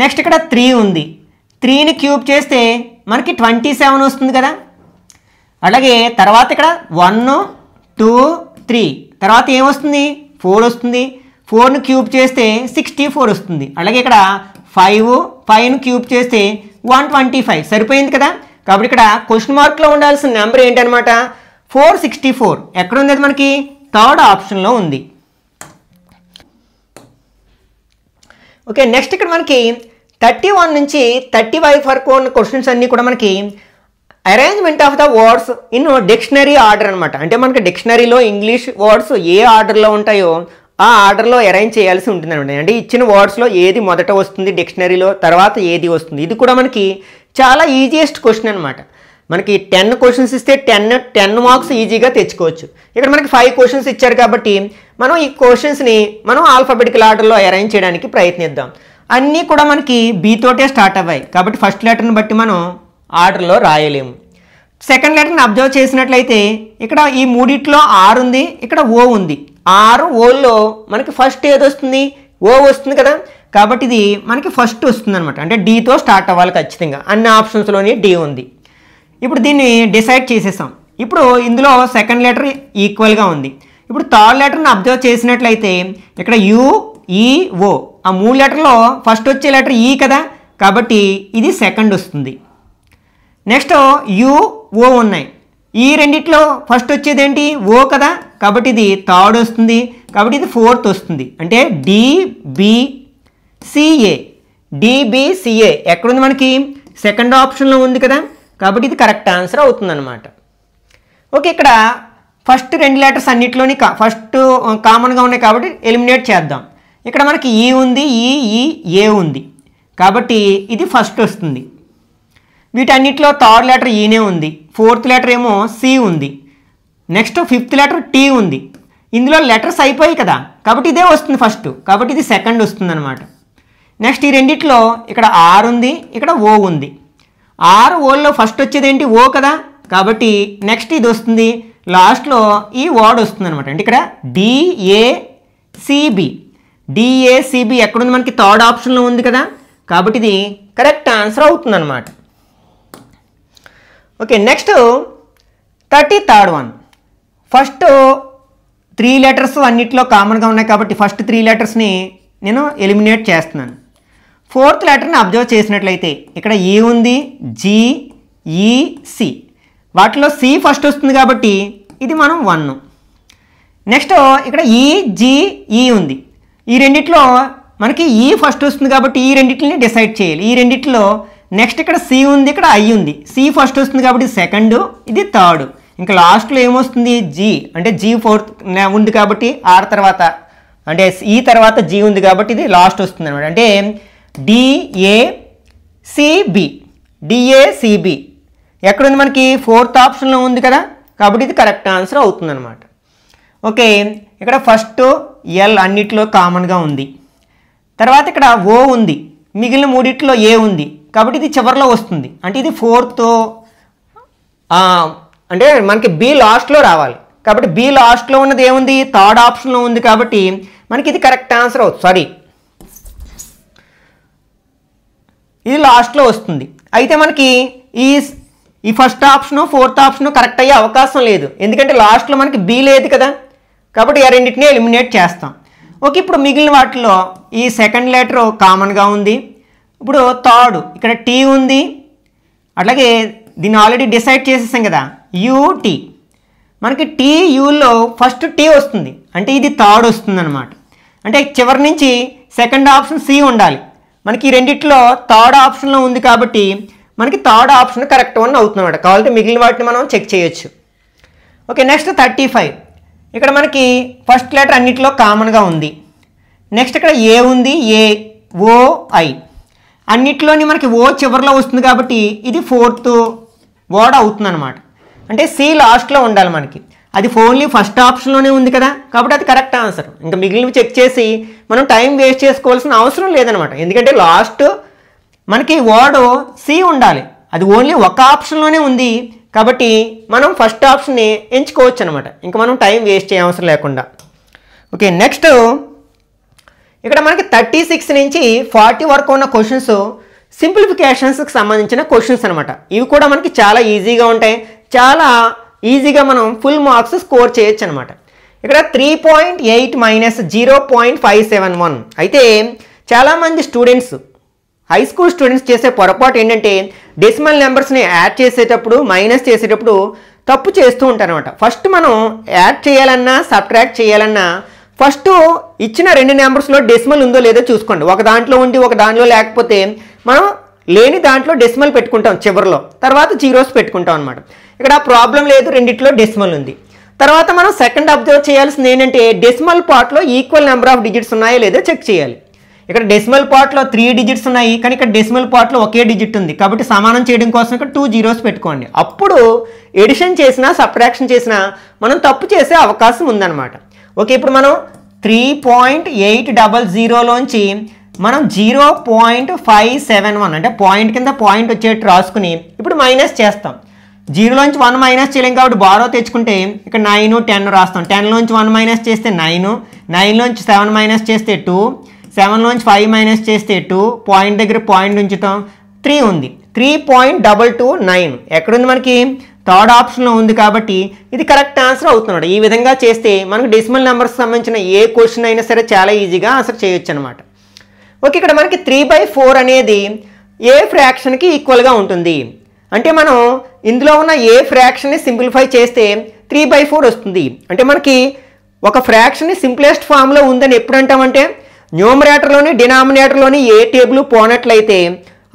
నెక్స్ట్ ఇక్కడ 3 ఉంది, 3ని క్యూబ్ చేస్తే మనకి 27 వస్తుంది కదా. అలాగే తర్వాత ఇక్కడ 1 2 3, తర్వాత ఏమొస్తుంది 4 వస్తుంది, 4ని క్యూబ్ చేస్తే 64 వస్తుంది. అలాగే ఇక్కడ 5ని క్యూబ్ చేస్తే 125 సరిపోయింది కదా. కాబట్టి ఇక్కడ క్వశ్చన్ మార్క్లో ఉండాల్సిన నెంబర్ ఏంటనమాట 464. ఎక్కడ ఉంది అది మనకి థర్డ్ ఆప్షన్లో ఉంది. ఓకే, నెక్స్ట్ ఇక్కడ మనకి 31 నుంచి 35 వరకు ఉన్న క్వశ్చన్స్ అన్నీ కూడా మనకి arrangement of the words in dictionary order అనమాట. అంటే మనకి డిక్షనరీలో ఇంగ్లీష్ వర్డ్స్ ఏ ఆర్డర్లో ఉంటాయో ఆ ఆర్డర్లో అరేంజ్ చేయాల్సి ఉంటుంది అనమాట. అంటే ఇచ్చిన వర్డ్స్లో ఏది మొదట వస్తుంది డిక్షనరీలో, తర్వాత ఏది వస్తుంది. ఇది కూడా మనకి చాలా ఈజియెస్ట్ క్వశ్చన్ అనమాట. మనకి 10 క్వశ్చన్స్ ఇస్తే 10 మార్క్స్ ఈజీగా తెచ్చుకోవచ్చు. ఇక్కడ మనకి 5 క్వశ్చన్స్ ఇచ్చారు కాబట్టి మనం ఈ క్వశ్చన్స్ని మనం ఆల్ఫాబెటికల్ ఆర్డర్లో అరేంజ్ చేయడానికి ప్రయత్నిద్దాం. అన్నీ కూడా మనకి బీ తోటే స్టార్ట్ అవ్వాయి కాబట్టి ఫస్ట్ లెటర్ని బట్టి మనం ఆర్డర్లో రాయలేము. సెకండ్ లెటర్ని అబ్జర్వ్ చేసినట్లయితే ఇక్కడ ఈ మూడిట్లో ఆర్ ఉంది, ఇక్కడ ఓ ఉంది. ఆరు ఓల్లో మనకి ఫస్ట్ ఏది వస్తుంది ఓ వస్తుంది కదా, కాబట్టి ఇది మనకి ఫస్ట్ వస్తుంది అనమాట. అంటే డీతో స్టార్ట్ అవ్వాలి ఖచ్చితంగా, అన్ని ఆప్షన్స్లోని డి ఉంది. ఇప్పుడు దీన్ని డిసైడ్ చేసేసాం. ఇప్పుడు ఇందులో సెకండ్ లెటర్ ఈక్వల్గా ఉంది. ఇప్పుడు థర్డ్ లెటర్ని అబ్జర్వ్ చేసినట్లయితే ఇక్కడ యు ఈ ఓ, ఆ 3 లెటర్లో ఫస్ట్ వచ్చే లెటర్ ఈ కదా, కాబట్టి ఇది సెకండ్ వస్తుంది. నెక్స్ట్ యు ఓ ఉన్నాయి, ఈ రెండిట్లో ఫస్ట్ వచ్చేది ఏంటి ఓ కదా, కాబట్టి ఇది థర్డ్ వస్తుంది, కాబట్టి ఇది ఫోర్త్ వస్తుంది. అంటే డిబిసిఏ, డిబిసిఏ ఎక్కడుంది మనకి సెకండ్ ఆప్షన్లో ఉంది కదా, కాబట్టి ఇది కరెక్ట్ ఆన్సర్ అవుతుంది అనమాట. ఓకే, ఇక్కడ ఫస్ట్ 2 లెటర్స్ అన్నిట్లోని ఫస్ట్ కామన్గా ఉన్నాయి కాబట్టి ఎలిమినేట్ చేద్దాం. ఇక్కడ మనకి ఈ ఉంది, ఏ ఉంది, కాబట్టి ఇది ఫస్ట్ వస్తుంది. వీటన్నిటిలో థర్డ్ లెటర్ ఈనే ఉంది, ఫోర్త్ లెటర్ ఏమో సి ఉంది, నెక్స్ట్ ఫిఫ్త్ లెటర్ టీ ఉంది. ఇందులో లెటర్స్ అయిపోయాయి కదా, కాబట్టి ఇదే వస్తుంది ఫస్ట్, కాబట్టి ఇది సెకండ్ వస్తుంది అనమాట. నెక్స్ట్ ఈ రెండిట్లో ఇక్కడ ఆర్ ఉంది, ఇక్కడ ఓ ఉంది. ఆర్ ఓల్లో ఫస్ట్ వచ్చేది ఏంటి ఓ కదా, కాబట్టి నెక్స్ట్ ఇది వస్తుంది, లాస్ట్లో ఈ వర్డ్ వస్తుంది అనమాట. అంటే ఇక్కడ డిఏసిబి, డిఏసిబి ఎక్కడుంది మనకి థర్డ్ ఆప్షన్లో ఉంది కదా, కాబట్టి ఇది కరెక్ట్ ఆన్సర్ అవుతుంది అనమాట. Okay, next 33rd one. First 3 letters అన్నిట్లో కామన్గా ఉన్నాయి కాబట్టి ఫస్ట్ 3 లెటర్స్ని నేను ఎలిమినేట్ చేస్తున్నాను. ఫోర్త్ లెటర్ని అబ్జర్వ్ చేసినట్లయితే ఇక్కడ ఈ ఉంది, జి ఈ సి, వాటిలో సి ఫస్ట్ వస్తుంది కాబట్టి ఇది మనం 1. నెక్స్ట్ ఇక్కడ ఈ జి ఈ ఉంది, ఈ రెండిట్లో మనకి ఈ ఫస్ట్ వస్తుంది కాబట్టి ఈ రెండిట్లని డిసైడ్ చేయాలి. ఈ రెండిట్లో నెక్స్ట్ ఇక్కడ సి ఉంది, ఇక్కడ ఐ ఉంది, సి ఫస్ట్ వస్తుంది కాబట్టి సెకండ్, ఇది థర్డ్. ఇంకా లాస్ట్లో ఏమొస్తుంది జీ, అంటే జీ ఫోర్త్ ఉంది కాబట్టి ఆర్ తర్వాత అంటే ఈ తర్వాత జీ ఉంది కాబట్టి ఇది లాస్ట్ వస్తుంది అనమాట. అంటే డిఏసిబి, డిఏసిబి ఎక్కడుంది మనకి ఫోర్త్ ఆప్షన్లో ఉంది కదా, కాబట్టి ఇది కరెక్ట్ ఆన్సర్ అవుతుంది అనమాట. ఓకే, ఇక్కడ ఫస్ట్ ఎల్ అన్నిట్లో కామన్గా ఉంది, తర్వాత ఇక్కడ ఓ ఉంది, మిగిలిన మూడిట్లో ఏ ఉంది, కాబట్టి ఇది చివరిలో వస్తుంది. అంటే ఇది ఫోర్త్, అంటే మనకి బి లాస్ట్లో రావాలి, కాబట్టి బి లాస్ట్లో ఉన్నది ఏముంది థర్డ్ ఆప్షన్లో ఉంది, కాబట్టి మనకి ఇది కరెక్ట్ ఆన్సర్ అవుతుంది. సారీ, ఇది లాస్ట్లో వస్తుంది. అయితే మనకి ఈ first option fourth option correct అయ్యే అవకాశం లేదు, ఎందుకంటే లాస్ట్లో మనకి బి లేదు కదా, కాబట్టి ఆ రెండింటిని ఎలిమినేట్ చేస్తాం. ఓకే, ఇప్పుడు మిగిలిన వాటిలో ఈ సెకండ్ లెటర్ కామన్గా ఉంది. ఇప్పుడు థర్డ్ ఇక్కడ టీ ఉంది, అట్లాగే దీన్ని ఆల్రెడీ డిసైడ్ చేసేసాం కదా యూటీ, మనకి టీ యూలో ఫస్ట్ టీ వస్తుంది, అంటే ఇది థర్డ్ వస్తుంది అనమాట. అంటే చివరి నుంచి సెకండ్ ఆప్షన్ సి ఉండాలి, మనకి ఈ రెండిట్లో థర్డ్ ఆప్షన్లో ఉంది కాబట్టి మనకి థర్డ్ ఆప్షన్ కరెక్ట్ వన్ అవుతుంది అనమాట. కావాలంటే మిగిలిన వాటిని మనం చెక్ చేయొచ్చు. ఓకే, నెక్స్ట్ 35, ఇక్కడ మనకి ఫస్ట్ లెటర్ అన్నిటిలో కామన్గా ఉంది. నెక్స్ట్ ఇక్కడ ఏ ఉంది, ఏ ఓ ఐ అన్నిట్లోని మనకి ఓ చివరిలో వస్తుంది కాబట్టి ఇది ఫోర్త్ వర్డ్ అవుతుంది అనమాట. అంటే సి లాస్ట్లో ఉండాలి మనకి. అది ఓన్లీ ఫస్ట్ ఆప్షన్లోనే ఉంది కదా, కాబట్టి అది కరెక్ట్ ఆన్సర్. ఇంకా మిగిలినవి చెక్ చేసి మనం టైం వేస్ట్ చేసుకోవాల్సిన అవసరం లేదనమాట. ఎందుకంటే లాస్ట్ మనకి వర్డ్ సి ఉండాలి, అది ఓన్లీ ఒక ఆప్షన్లోనే ఉంది కాబట్టి మనం ఫస్ట్ ఆప్షన్ని ఎంచుకోవచ్చు అనమాట. ఇంకా మనం టైం వేస్ట్ చేయ అవసరం లేకుండా. ఓకే, నెక్స్ట్ ఇక్కడ మనకి 36 నుంచి 40 వరకు ఉన్న క్వశ్చన్స్ సింప్లిఫికేషన్స్కి సంబంధించిన క్వశ్చన్స్ అనమాట. ఇవి కూడా మనకి చాలా ఈజీగా ఉంటాయి, చాలా ఈజీగా మనం ఫుల్ మార్క్స్ స్కోర్ చేయొచ్చు అనమాట. ఇక్కడ 3.8 మైనస్ 0.571. అయితే చాలామంది స్టూడెంట్స్, హై స్కూల్ స్టూడెంట్స్ చేసే పొరపాటు ఏంటంటే డెసిమల్ నెంబర్స్ని యాడ్ చేసేటప్పుడు మైనస్ చేసేటప్పుడు తప్పు చేస్తూ ఉంటారు అనమాట. ఫస్ట్ మనం యాడ్ చేయాలన్నా సబ్ట్రాక్ట్ చేయాలన్నా ఫస్ట్ ఇచ్చిన 2 నెంబర్స్లో డెసిమల్ ఉందో లేదో చూసుకోండి. ఒక దాంట్లో ఉండి ఒక దాంట్లో లేకపోతే మనం లేని దాంట్లో డెసిమల్ పెట్టుకుంటాం చివరిలో, తర్వాత జీరోస్ పెట్టుకుంటాం అనమాట. ఇక్కడ ప్రాబ్లం లేదు, రెండిట్లో డెసిమల్ ఉంది. తర్వాత మనం సెకండ్ అబ్జర్వ్ చేయాల్సింది ఏంటంటే డెసిమల్ పార్ట్లో ఈక్వల్ నెంబర్ ఆఫ్ డిజిట్స్ ఉన్నాయో లేదో చెక్ చేయాలి. ఇక్కడ డెసిమల్ పార్ట్లో 3 డిజిట్స్ ఉన్నాయి, కానీ ఇక్కడ డెసిమల్ పార్ట్లో ఒకే డిజిట్ ఉంది కాబట్టి సమానం చేయడం కోసం ఇక్కడ 2 జీరోస్ పెట్టుకోండి. అప్పుడు ఎడిషన్ చేసినా సబ్ట్రాక్షన్ చేసినా మనం తప్పు చేసే అవకాశం ఉందన్నమాట. ఓకే, ఇప్పుడు మనం 3.800లోంచి మనం 0.571 అంటే పాయింట్ కింద పాయింట్ వచ్చేట్టు రాసుకుని ఇప్పుడు మైనస్ చేస్తాం. 0లోంచి 1 మైనస్ చేయలేం కాబట్టి బారో తెచ్చుకుంటే ఇక్కడ 9, 10 రాస్తాం. 10లోంచి 1 మైనస్ చేస్తే 9, 9లోంచి 7 మైనస్ చేస్తే 2, 7లోంచి 5 మైనస్ చేస్తే 2, పాయింట్ దగ్గర పాయింట్ ఉంచుతాం, 3 ఉంది. 3.229 ఎక్కడుంది మనకి? థర్డ్ ఆప్షన్లో ఉంది కాబట్టి ఇది కరెక్ట్ ఆన్సర్ అవుతున్నాడు. ఈ విధంగా చేస్తే మనకు డెసిమల్ నెంబర్స్ సంబంధించిన ఏ క్వశ్చన్ అయినా సరే చాలా ఈజీగా ఆన్సర్ చేయొచ్చు అనమాట. ఓకే, ఇక్కడ మనకి 3/4 అనేది ఏ ఫ్రాక్షన్కి ఈక్వల్గా ఉంటుంది అంటే మనం ఇందులో ఉన్న ఏ ఫ్రాక్షన్ని సింప్లిఫై చేస్తే 3/4 వస్తుంది. అంటే మనకి ఒక ఫ్రాక్షన్ని సింప్లెస్ట్ ఫామ్లో ఉందని ఎప్పుడు అంటామంటే న్యూమరేటర్లోని డినామినేటర్లోని ఏ టేబుల్ పోనట్లయితే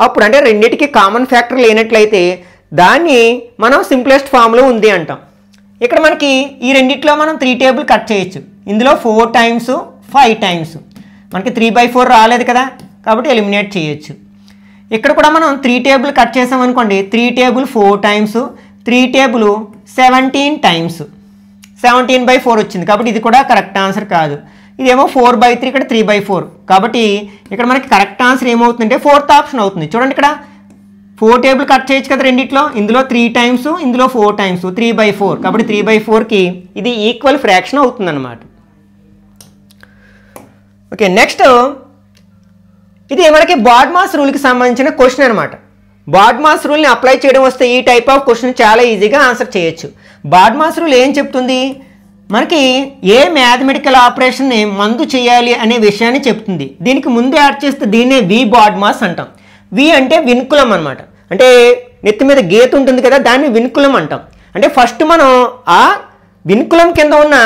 అప్పుడు, అంటే రెండింటికి కామన్ ఫ్యాక్టర్ లేనట్లయితే దాన్ని మనం సింప్లెస్ట్ ఫామ్లో ఉంది అంటాం. ఇక్కడ మనకి ఈ రెండిట్లో మనం 3 టేబుల్ కట్ చేయొచ్చు. ఇందులో 4 టైమ్స్ 5 టైమ్స్ మనకి 3/4 రాలేదు కదా కాబట్టి ఎలిమినేట్ చేయొచ్చు. ఇక్కడ కూడా మనం 3 టేబుల్ కట్ చేసామనుకోండి, 3 టేబుల్ 4 టైమ్స్, 3 టేబుల్ 17 టైమ్స్, 17/4 వచ్చింది కాబట్టి ఇది కూడా కరెక్ట్ ఆన్సర్ కాదు. ఇదేమో 4/3, ఇక్కడ 3/4 కాబట్టి ఇక్కడ మనకి కరెక్ట్ ఆన్సర్ ఏమవుతుందంటే 4th ఆప్షన్ అవుతుంది. చూడండి ఇక్కడ 4 టేబుల్ కట్ చేయొచ్చు కదా రెండిట్లో, ఇందులో 3 టైమ్స్, ఇందులో 4 టైమ్స్, 3/4 కాబట్టి 3/4కి ఇది ఈక్వల్ ఫ్రాక్షన్ అవుతుంది అనమాట. ఓకే, నెక్స్ట్ ఇది మనకి బాడ్మాస్ రూల్కి సంబంధించిన క్వశ్చన్ అనమాట. బాడ్మాస్ రూల్ని అప్లై చేయడం వస్తే ఈ టైప్ ఆఫ్ క్వశ్చన్ చాలా ఈజీగా ఆన్సర్ చేయొచ్చు. బాడ్మాస్ రూల్ ఏం చెప్తుంది మనకి? ఏ మ్యాథమెటికల్ ఆపరేషన్ని మందు చేయాలి అనే విషయాన్ని చెప్తుంది. దీనికి ముందు యాడ్ చేస్తే దీన్నే వి బాడ్మాస్ అంటాం. వి అంటే విన్కులం అనమాట, అంటే నెత్తి మీద గీత ఉంటుంది కదా దాన్ని విన్కులం అంటాం. అంటే ఫస్ట్ మనం ఆ విన్కులం కింద ఉన్న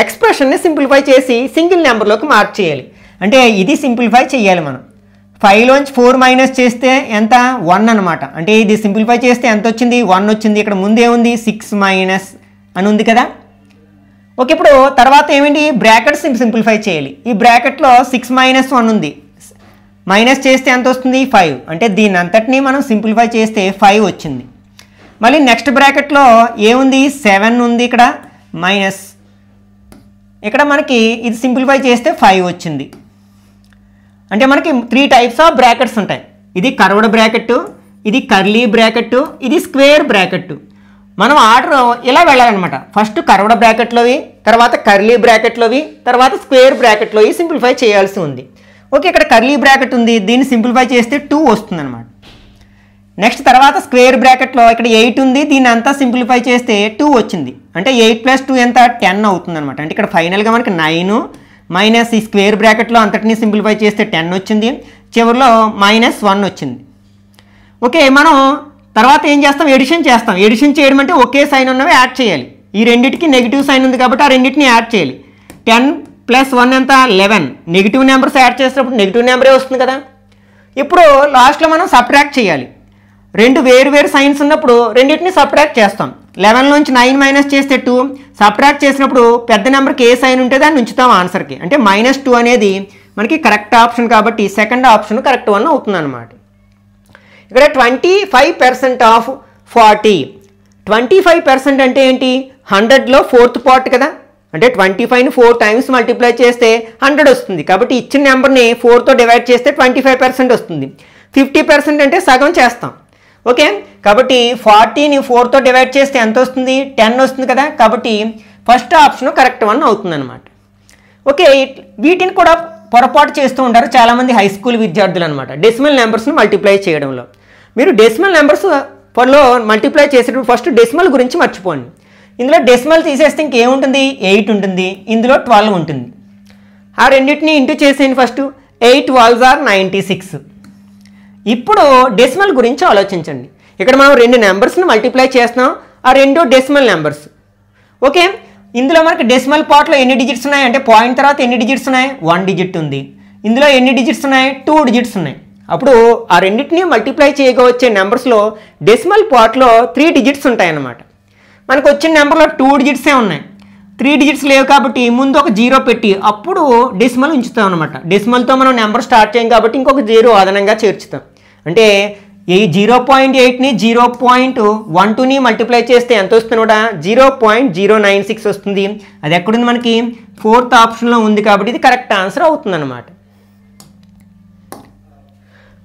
ఎక్స్ప్రెషన్ని సింప్లిఫై చేసి సింగిల్ నెంబర్లోకి మార్చేయాలి. అంటే ఇది సింప్లిఫై చేయాలి మనం. 5లోంచి 4 మైనస్ చేస్తే ఎంత? 1 అనమాట. అంటే ఇది సింప్లిఫై చేస్తే ఎంత వచ్చింది? 1 వచ్చింది. ఇక్కడ ముందే ఉంది 6 మైనస్ అని ఉంది కదా. ఓకే, ఇప్పుడు తర్వాత ఏమిటి? బ్రాకెట్స్ సింప్లిఫై చేయాలి. ఈ బ్రాకెట్లో 6 మైనస్ 1 ఉంది, మైనస్ చేస్తే ఎంత వస్తుంది? 5. అంటే దీని అంతటినీ మనం సింప్లిఫై చేస్తే 5 వచ్చింది. మళ్ళీ నెక్స్ట్ బ్రాకెట్లో ఏముంది? 7 ఉంది, ఇక్కడ మైనస్, ఇక్కడ మనకి ఇది సింప్లిఫై చేస్తే 5 వచ్చింది. అంటే మనకి 3 టైప్స్ ఆఫ్ బ్రాకెట్స్ ఉంటాయి. ఇది కర్వ్డ్ బ్రాకెట్, ఇది కర్లీ బ్రాకెట్, ఇది స్క్వేర్ బ్రాకెట్. మనం ఆర్డర్ ఇలా వెళ్ళాలన్నమాట. ఫస్ట్ కర్వ్డ్ బ్రాకెట్లోవి, తర్వాత కర్లీ బ్రాకెట్లోవి, తర్వాత స్క్వేర్ బ్రాకెట్లోవి సింప్లిఫై చేయాల్సి ఉంది. ఓకే, ఇక్కడ కర్లీ బ్రాకెట్ ఉంది, దీన్ని సింప్లిఫై చేస్తే 2 వస్తుంది అనమాట. నెక్స్ట్ తర్వాత స్క్వేర్ బ్రాకెట్లో ఇక్కడ 8 ఉంది, దీన్ని అంతా సింప్లిఫై చేస్తే 2 వచ్చింది. అంటే 8 + 2 ఎంత? 10 అవుతుంది అనమాట. అంటే ఇక్కడ ఫైనల్గా మనకి 9 మైనస్ ఈ స్క్వేర్ బ్రాకెట్లో అంతటినీ సింప్లిఫై చేస్తే 10 వచ్చింది, చివరిలో -1 వచ్చింది. ఓకే, మనం తర్వాత ఏం చేస్తాం? ఎడిషన్ చేస్తాం. ఎడిషన్ చేయడం అంటే ఒకే సైన్ ఉన్నవి యాడ్ చేయాలి. ఈ రెండింటికి నెగిటివ్ సైన్ ఉంది కాబట్టి ఆ రెండింటిని యాడ్ చేయాలి. 10 + 1 ఎంత? 11. నెగిటివ్ నెంబర్స్ యాడ్ చేసినప్పుడు నెగిటివ్ నెంబరే వస్తుంది కదా. ఇప్పుడు లాస్ట్లో మనం సబ్ట్రాక్ట్ చేయాలి. 2 వేరు సైన్స్ ఉన్నప్పుడు రెండింటిని సబ్ట్రాక్ట్ చేస్తాం. 11లోంచి 9 మైనస్ చేస్తే 2, సబ్ట్రాక్ట్ చేసినప్పుడు పెద్ద నెంబర్కి ఏ సైన్ ఉంటే దాన్ని ఉంచుతాం ఆన్సర్కి. అంటే -2 అనేది మనకి కరెక్ట్ ఆప్షన్ కాబట్టి సెకండ్ ఆప్షన్ కరెక్ట్ వన్ అవుతుంది అనమాట. ఇక్కడ 25% ఆఫ్ 40, 25% అంటే ఏంటి? 100లో 4th పార్ట్ కదా, అంటే 25ని 4 టైమ్స్ మల్టిప్లై చేస్తే 100 వస్తుంది. కాబట్టి ఇచ్చిన నెంబర్ని 4తో డివైడ్ చేస్తే 25% వస్తుంది. 50% అంటే సగం చేస్తాం. ఓకే, కాబట్టి 40ని 4తో డివైడ్ చేస్తే ఎంత వస్తుంది? 10 వస్తుంది కదా. కాబట్టి ఫస్ట్ ఆప్షన్ కరెక్ట్ వన్ అవుతుంది అనమాట. ఓకే, వీటిని కూడా పొరపాటు చేస్తూ ఉంటారు చాలామంది హై స్కూల్ విద్యార్థులు అనమాట, డెసిమల్ నెంబర్స్ని మల్టిప్లై చేయడంలో. మీరు డెసిమల్ నెంబర్స్ లో మల్టిప్లై చేసేటప్పుడు ఫస్ట్ డెసిమల్ గురించి మర్చిపోండి. ఇందులో డెసిమల్ తీసేస్తే ఇంకేముంటుంది? 8 ఉంటుంది, ఇందులో 12 ఉంటుంది. ఆ రెండింటిని ఇంటూ చేసేయండి. First 8 12 or 96. ఇప్పుడు డెసిమల్ గురించి ఆలోచించండి. ఇక్కడ మనం 2 నెంబర్స్ని మల్టిప్లై చేస్తున్నాం, ఆ 2 డెసిమల్ నెంబర్స్. ఓకే, ఇందులో మనకి డెసిమల్ పార్ట్లో ఎన్ని డిజిట్స్ ఉన్నాయి అంటే పాయింట్ తర్వాత ఎన్ని డిజిట్స్ ఉన్నాయి? 1 డిజిట్ ఉంది. ఇందులో ఎన్ని డిజిట్స్ ఉన్నాయి? 2 డిజిట్స్ ఉన్నాయి. అప్పుడు ఆ రెండింటిని మల్టిప్లై చేయగా వచ్చే నెంబర్స్లో డెసిమల్ పార్ట్లో 3 డిజిట్స్ ఉంటాయన్నమాట. మనకు వచ్చిన నెంబర్లో 2 డిజిట్సే ఉన్నాయి, 3 డిజిట్స్ లేవు. కాబట్టి ముందు ఒక 0 పెట్టి అప్పుడు డెసిమల్ ఉంచుతాం అనమాట. డెసిమల్తో మనం నెంబర్ స్టార్ట్ చేయం కాబట్టి ఇంకొక 0 అదనంగా చేర్చుతాం. అంటే ఈ 0.8ని 0.12ని మల్టిప్లై చేస్తే ఎంత వస్తుంది కూడా? 0.096 వస్తుంది. అది ఎక్కడుంది? మనకి 4th ఆప్షన్లో ఉంది. కాబట్టి ఇది కరెక్ట్ ఆన్సర్ అవుతుంది అనమాట.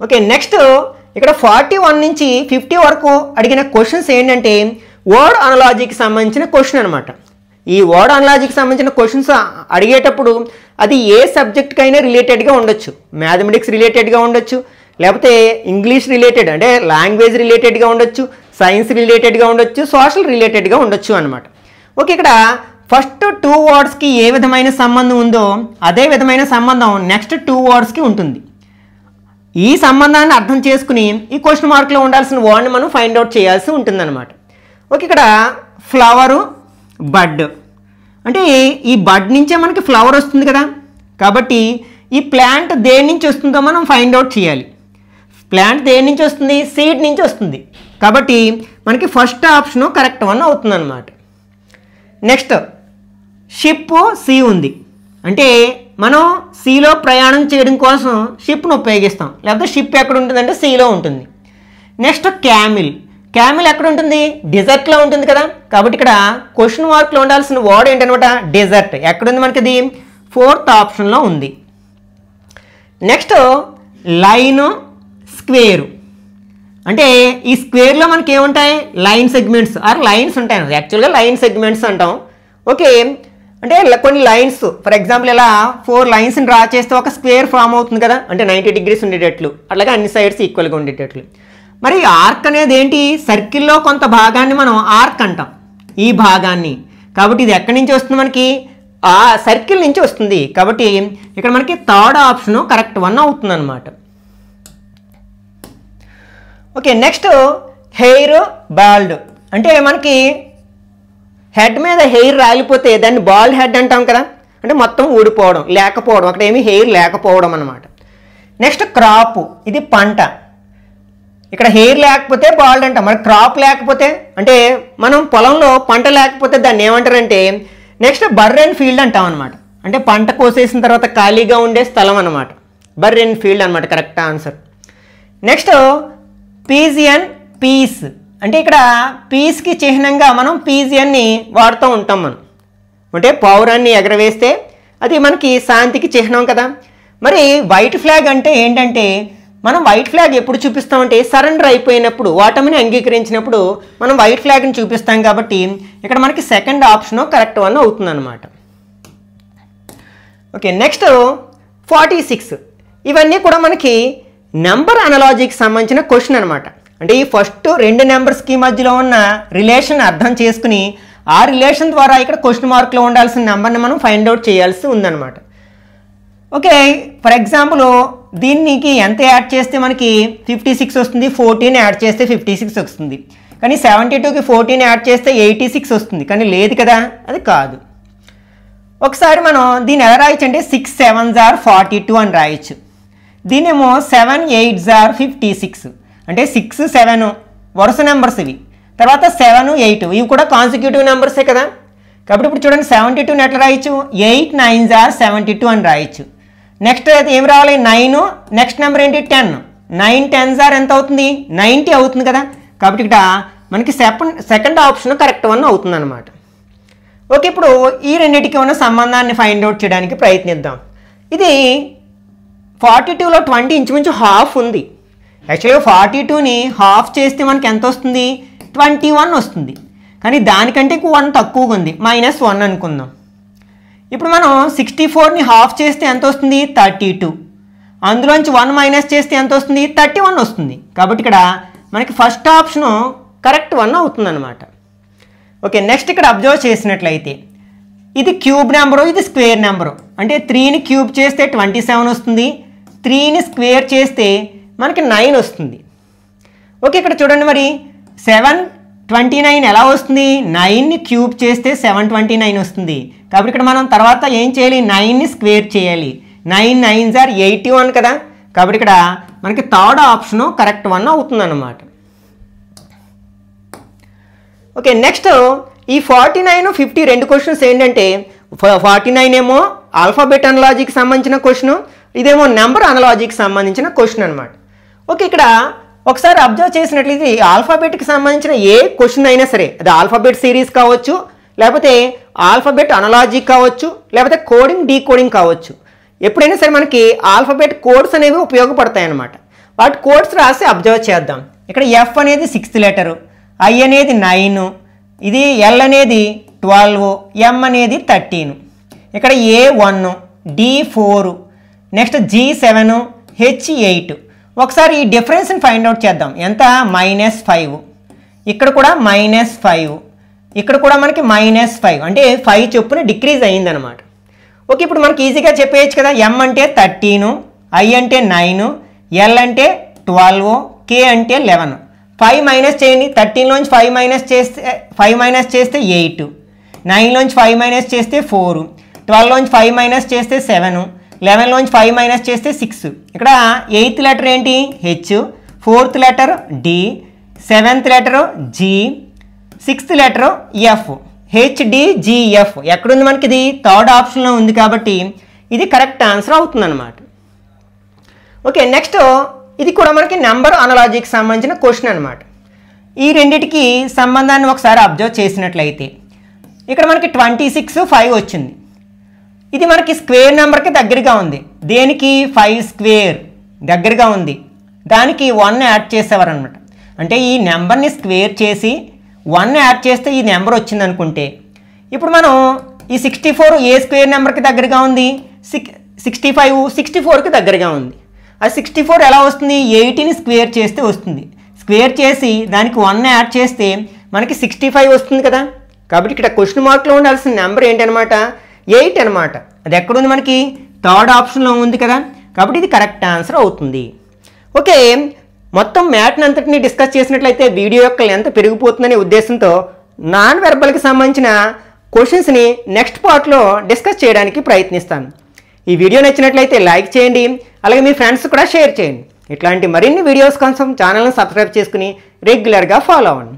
ఓకే, నెక్స్ట్ ఇక్కడ 41 నుంచి 50 వరకు అడిగిన క్వశ్చన్స్ ఏంటంటే వర్డ్ అనాలజీకి సంబంధించిన క్వశ్చన్ అనమాట. ఈ వర్డ్ అనాలజీకి సంబంధించిన క్వశ్చన్స్ అడిగేటప్పుడు అది ఏ సబ్జెక్ట్కైనా రిలేటెడ్గా ఉండొచ్చు. మ్యాథమెటిక్స్ రిలేటెడ్గా ఉండొచ్చు, లేకపోతే ఇంగ్లీష్ రిలేటెడ్ అంటే లాంగ్వేజ్ రిలేటెడ్గా ఉండొచ్చు, సైన్స్ రిలేటెడ్గా ఉండొచ్చు, సోషల్ రిలేటెడ్గా ఉండొచ్చు అనమాట. ఓకే, ఇక్కడ ఫస్ట్ 2 వర్డ్స్కి ఏ విధమైన సంబంధం ఉందో అదే విధమైన సంబంధం నెక్స్ట్ 2 వర్డ్స్కి ఉంటుంది. ఈ సంబంధాన్ని అర్థం చేసుకుని ఈ క్వశ్చన్ మార్క్లో ఉండాల్సిన వర్డ్ని మనం ఫైండ్ అవుట్ చేయాల్సి ఉంటుందన్నమాట. ఓకే, ఇక్కడ ఫ్లవరు, బడ్ అంటే ఈ బడ్ నుంచే మనకి ఫ్లవర్ వస్తుంది కదా. కాబట్టి ఈ ప్లాంట్ దేని నుంచి వస్తుందో మనం ఫైండ్ అవుట్ చేయాలి. ప్లాంట్ దేని నుంచి వస్తుంది? సీడ్ నుంచి వస్తుంది. కాబట్టి మనకి ఫస్ట్ ఆప్షను కరెక్ట్ వన్ అవుతుంది అనమాట. నెక్స్ట్ షిప్, సీ ఉంది. అంటే మనం సీలో ప్రయాణం చేయడం కోసం షిప్ను ఉపయోగిస్తాం, లేకపోతే షిప్ ఎక్కడ ఉంటుందంటే సీలో ఉంటుంది. నెక్స్ట్ క్యామిల్, క్యామిల్ ఎక్కడ ఉంటుంది? డెజర్ట్లో ఉంటుంది కదా. కాబట్టి ఇక్కడ క్వశ్చన్ మార్క్లో ఉండాల్సిన వర్డ్ ఏంటనమాట? డెజర్ట్. ఎక్కడుంది మనకి? ఇది 4th ఆప్షన్లో ఉంది. Next line, square. అంటే ఈ స్క్వేర్లో మనకి ఏముంటాయి? లైన్ సెగ్మెంట్స్ ఆర్ లైన్స్ ఉంటాయి. యాక్చువల్గా లైన్ సెగ్మెంట్స్ అంటాం. ఓకే, అంటే కొన్ని లైన్స్ ఫర్ ఎగ్జాంపుల్ ఇలా 4 లైన్స్ని డ్రా చేస్తే ఒక స్క్వేర్ ఫామ్ అవుతుంది కదా, అంటే 90 degrees ఉండేటట్లు, అట్లాగే అన్ని సైడ్స్ ఈక్వల్గా ఉండేటట్లు. మరి ఆర్క్ అనేది ఏంటి? సర్కిల్లో కొంత భాగాన్ని మనం ఆర్క్ అంటాం, ఈ భాగాన్ని. కాబట్టి ఇది ఎక్కడి నుంచి వస్తుంది? మనకి ఆ సర్కిల్ నుంచి వస్తుంది. కాబట్టి ఇక్కడ మనకి 3rd ఆప్షన్ కరెక్ట్ వన్ అవుతుంది అనమాట. Okay, next hair, bald. అంటే మనకి హెడ్ మీద హెయిర్ రాలిపోతే దాన్ని బాల్డ్ హెడ్ అంటాం కదా, అంటే మొత్తం ఊడిపోవడం, లేకపోవడం, అక్కడ ఏమీ హెయిర్ లేకపోవడం అనమాట. నెక్స్ట్ క్రాప్, ఇది పంట. ఇక్కడ హెయిర్ లేకపోతే బాల్డ్ అంటాం. మరి క్రాప్ లేకపోతే అంటే మనం పొలంలో పంట లేకపోతే దాన్ని ఏమంటారంటే నెక్స్ట్ బర్రెన్ ఫీల్డ్ అంటాం అనమాట. అంటే పంట కోసేసిన తర్వాత ఖాళీగా ఉండే స్థలం అనమాట, బర్రెన్ ఫీల్డ్ అనమాట correct answer. Next pigeon, peace. అంటే ఇక్కడ పీస్కి చిహ్నంగా మనం పీజియన్ని వాడుతూ ఉంటాం మనం. అంటే పౌరాన్ని ఎగరవేస్తే అది మనకి శాంతికి చిహ్నం కదా. మరి వైట్ ఫ్లాగ్ అంటే ఏంటంటే మనం వైట్ ఫ్లాగ్ ఎప్పుడు చూపిస్తామంటే సరెండర్ అయిపోయినప్పుడు, ఓటమిని అంగీకరించినప్పుడు మనం వైట్ ఫ్లాగ్ని చూపిస్తాం. కాబట్టి ఇక్కడ మనకి 2nd ఆప్షన్ కరెక్ట్ వన్ అవుతుందన్నమాట. Okay, next 46. ఇవన్నీ కూడా మనకి నెంబర్ అనాలజీకి సంబంధించిన క్వశ్చన్ అనమాట. అంటే ఈ ఫస్ట్ 2 నెంబర్స్కి మధ్యలో ఉన్న రిలేషన్ అర్థం చేసుకుని ఆ రిలేషన్ ద్వారా ఇక్కడ క్వశ్చన్ మార్క్లో ఉండాల్సిన నెంబర్ని మనం ఫైండ్ అవుట్ చేయాల్సి ఉందన్నమాట. ఓకే, ఫర్ ఎగ్జాంపుల్ దీనికి ఎంత యాడ్ చేస్తే మనకి 56 వస్తుంది, 14 యాడ్ చేస్తే 56 వస్తుంది. కానీ 72కి 14 యాడ్ చేస్తే 86 వస్తుంది. కానీ లేదు కదా, అది కాదు. ఒకసారి మనం దీన్ని ఎలా రాయొచ్చు అంటే 6 7s are 42 అని రాయొచ్చు. దీనేమో 7 8s are 56. అంటే 6 7 వరుస నెంబర్స్ ఇవి, తర్వాత 7 8 ఇవి కూడా కాన్సిక్యూటివ్ నెంబర్సే కదా. కాబట్టి ఇప్పుడు చూడండి 72ని ఎట్లా రాయొచ్చు? 8 9s are 72 అని రాయొచ్చు. నెక్స్ట్ అయితే ఏం రావాలి? 9. నెక్స్ట్ నెంబర్ ఏంటి? 10. 9 10s are ఎంత అవుతుంది? 90 అవుతుంది కదా. కాబట్టి ఇక్కడ మనకి సెకండ్ ఆప్షన్ కరెక్ట్ వన్ అవుతుందన్నమాట. ఓకే, ఇప్పుడు ఈ రెండింటికి ఉన్న సంబంధాన్ని ఫైండ్ అవుట్ చేయడానికి ప్రయత్నిద్దాం. ఇది 42లో 20 ఇంచుమించు హాఫ్ ఉంది. యాక్చువల్గా 42ని హాఫ్ చేస్తే మనకి ఎంత వస్తుంది? 21 వస్తుంది. కానీ దానికంటే 1 తక్కువగా ఉంది, -1 అనుకుందాం. ఇప్పుడు మనం 64ని హాఫ్ చేస్తే ఎంత వస్తుంది? 32. అందులోంచి 1 మైనస్ చేస్తే ఎంత వస్తుంది? 31 వస్తుంది. కాబట్టి ఇక్కడ మనకి ఫస్ట్ ఆప్షను కరెక్ట్ 1 అవుతుందన్నమాట. ఓకే, నెక్స్ట్ ఇక్కడ అబ్జర్వ్ చేసినట్లయితే ఇది క్యూబ్ నెంబరు, ఇది స్క్వేర్ నెంబరు. అంటే 3ని క్యూబ్ చేస్తే 27 వస్తుంది, 3ని స్క్వేర్ చేస్తే మనకి 9 వస్తుంది. ఓకే, ఇక్కడ చూడండి, మరి 729 ఎలా వస్తుంది? 9ని క్యూబ్ చేస్తే 729 వస్తుంది. కాబట్టి ఇక్కడ మనం తర్వాత ఏం చేయాలి? 9ని స్క్వేర్ చేయాలి. 9 9s are 81 కదా. కాబట్టి ఇక్కడ మనకి థర్డ్ ఆప్షను కరెక్ట్ 1 అవుతుందన్నమాట. ఓకే, నెక్స్ట్ ఈ 49, 50 రెండు క్వశ్చన్స్ ఏంటంటే 49 ఏమో ఆల్ఫాబెట్ అనలాజీకి సంబంధించిన క్వశ్చన్, ఇదేమో నెంబర్ అనలాజీకి సంబంధించిన క్వశ్చన్ అనమాట. ఓకే, ఇక్కడ ఒకసారి అబ్జర్వ్ చేసినట్లయితే ఆల్ఫాబెట్కి సంబంధించిన ఏ క్వశ్చన్ అయినా సరే, అది ఆల్ఫాబెట్ సిరీస్ కావచ్చు, లేకపోతే ఆల్ఫాబెట్ అనలాజీ కావచ్చు, లేకపోతే కోడింగ్ డీకోడింగ్ కావచ్చు, ఎప్పుడైనా సరే మనకి ఆల్ఫాబెట్ కోడ్స్ అనేవి ఉపయోగపడతాయి అన్నమాట. వాటి కోడ్స్ రాసి అబ్జర్వ్ చేద్దాం. ఇక్కడ ఎఫ్ అనేది 6th లెటరు, ఐ అనేది 9, ఇది ఎల్ అనేది 12, ఎం అనేది 13, ఇక్కడ A1, D4, next G7, H8. ఒకసారి ఈ డిఫరెన్స్ని ఫైండ్ అవుట్ చేద్దాం. ఎంత? -5. ఇక్కడ కూడా -5, ఇక్కడ కూడా మనకి -5, అంటే 5 చొప్పున డిక్రీజ్ అయ్యిందనమాట. ఓకే, ఇప్పుడు మనకి ఈజీగా చెప్పేయచ్చు కదా. ఎం అంటే 13, ఐ అంటే 9, ఎల్ అంటే 12, కే అంటే 11. 5 మైనస్ చేయండి. 13లోంచి 5 మైనస్ చేస్తే 8, 9లోంచి 5 మైనస్ చేస్తే 4, 12లోంచి 5 మైనస్ చేస్తే 7, 11లోంచి 5 మైనస్ చేస్తే 6. ఇక్కడ 8th లెటర్ ఏంటి? H, 4th letter D, 7th letter G, 6th letter F. HDGF ఎక్కడుంది? మనకి ఇది థర్డ్ ఆప్షన్లో ఉంది. కాబట్టి ఇది కరెక్ట్ ఆన్సర్ అవుతుందన్నమాట. ఓకే, నెక్స్ట్ ఇది కూడా మనకి నెంబర్ అనలాజీకి సంబంధించిన క్వశ్చన్ అనమాట. ఈ రెండింటికి సంబంధాన్ని ఒకసారి అబ్జర్వ్ చేసినట్లయితే ఇక్కడ మనకి 26, 5 వచ్చింది. ఇది మనకి స్క్వేర్ నెంబర్కి దగ్గరగా ఉంది. దేనికి? 5 స్క్వేర్ దగ్గరగా ఉంది. దానికి 1 యాడ్ చేసేవారనమాట. అంటే ఈ నెంబర్ని స్క్వేర్ చేసి 1 యాడ్ చేస్తే ఈ నెంబర్ వచ్చింది అనుకుంటే, ఇప్పుడు మనం ఈ 64 ఏ స్క్వేర్ నెంబర్కి దగ్గరగా ఉంది? 65 64కి దగ్గరగా ఉంది. ఆ 64 ఎలా వస్తుంది? 80ని స్క్వేర్ చేస్తే వస్తుంది. స్క్వేర్ చేసి దానికి 1 యాడ్ చేస్తే మనకి 65 వస్తుంది కదా. కాబట్టి ఇక్కడ క్వశ్చన్ మార్క్లో ఉండాల్సిన నెంబర్ ఏంటనమాట? 8 అనమాట. అది ఎక్కడుంది? మనకి థర్డ్ ఆప్షన్లో ఉంది కదా. కాబట్టి ఇది కరెక్ట్ ఆన్సర్ అవుతుంది. ఓకే, మొత్తం మ్యాట్ని అంతటిని డిస్కస్ చేసినట్లయితే వీడియో యొక్క లెంత్ పెరిగిపోతుందనే ఉద్దేశంతో నాన్ వెర్బల్కి సంబంధించిన క్వశ్చన్స్ని నెక్స్ట్ పార్ట్లో డిస్కస్ చేయడానికి ప్రయత్నిస్తాను. ఈ వీడియో నచ్చినట్లయితే లైక్ చేయండి, అలాగే మీ ఫ్రెండ్స్ కూడా షేర్ చేయండి. ఇట్లాంటి మరిన్ని వీడియోస్ కోసం ఛానల్ని సబ్స్క్రైబ్ చేసుకుని రెగ్యులర్గా ఫాలో అవ్వండి.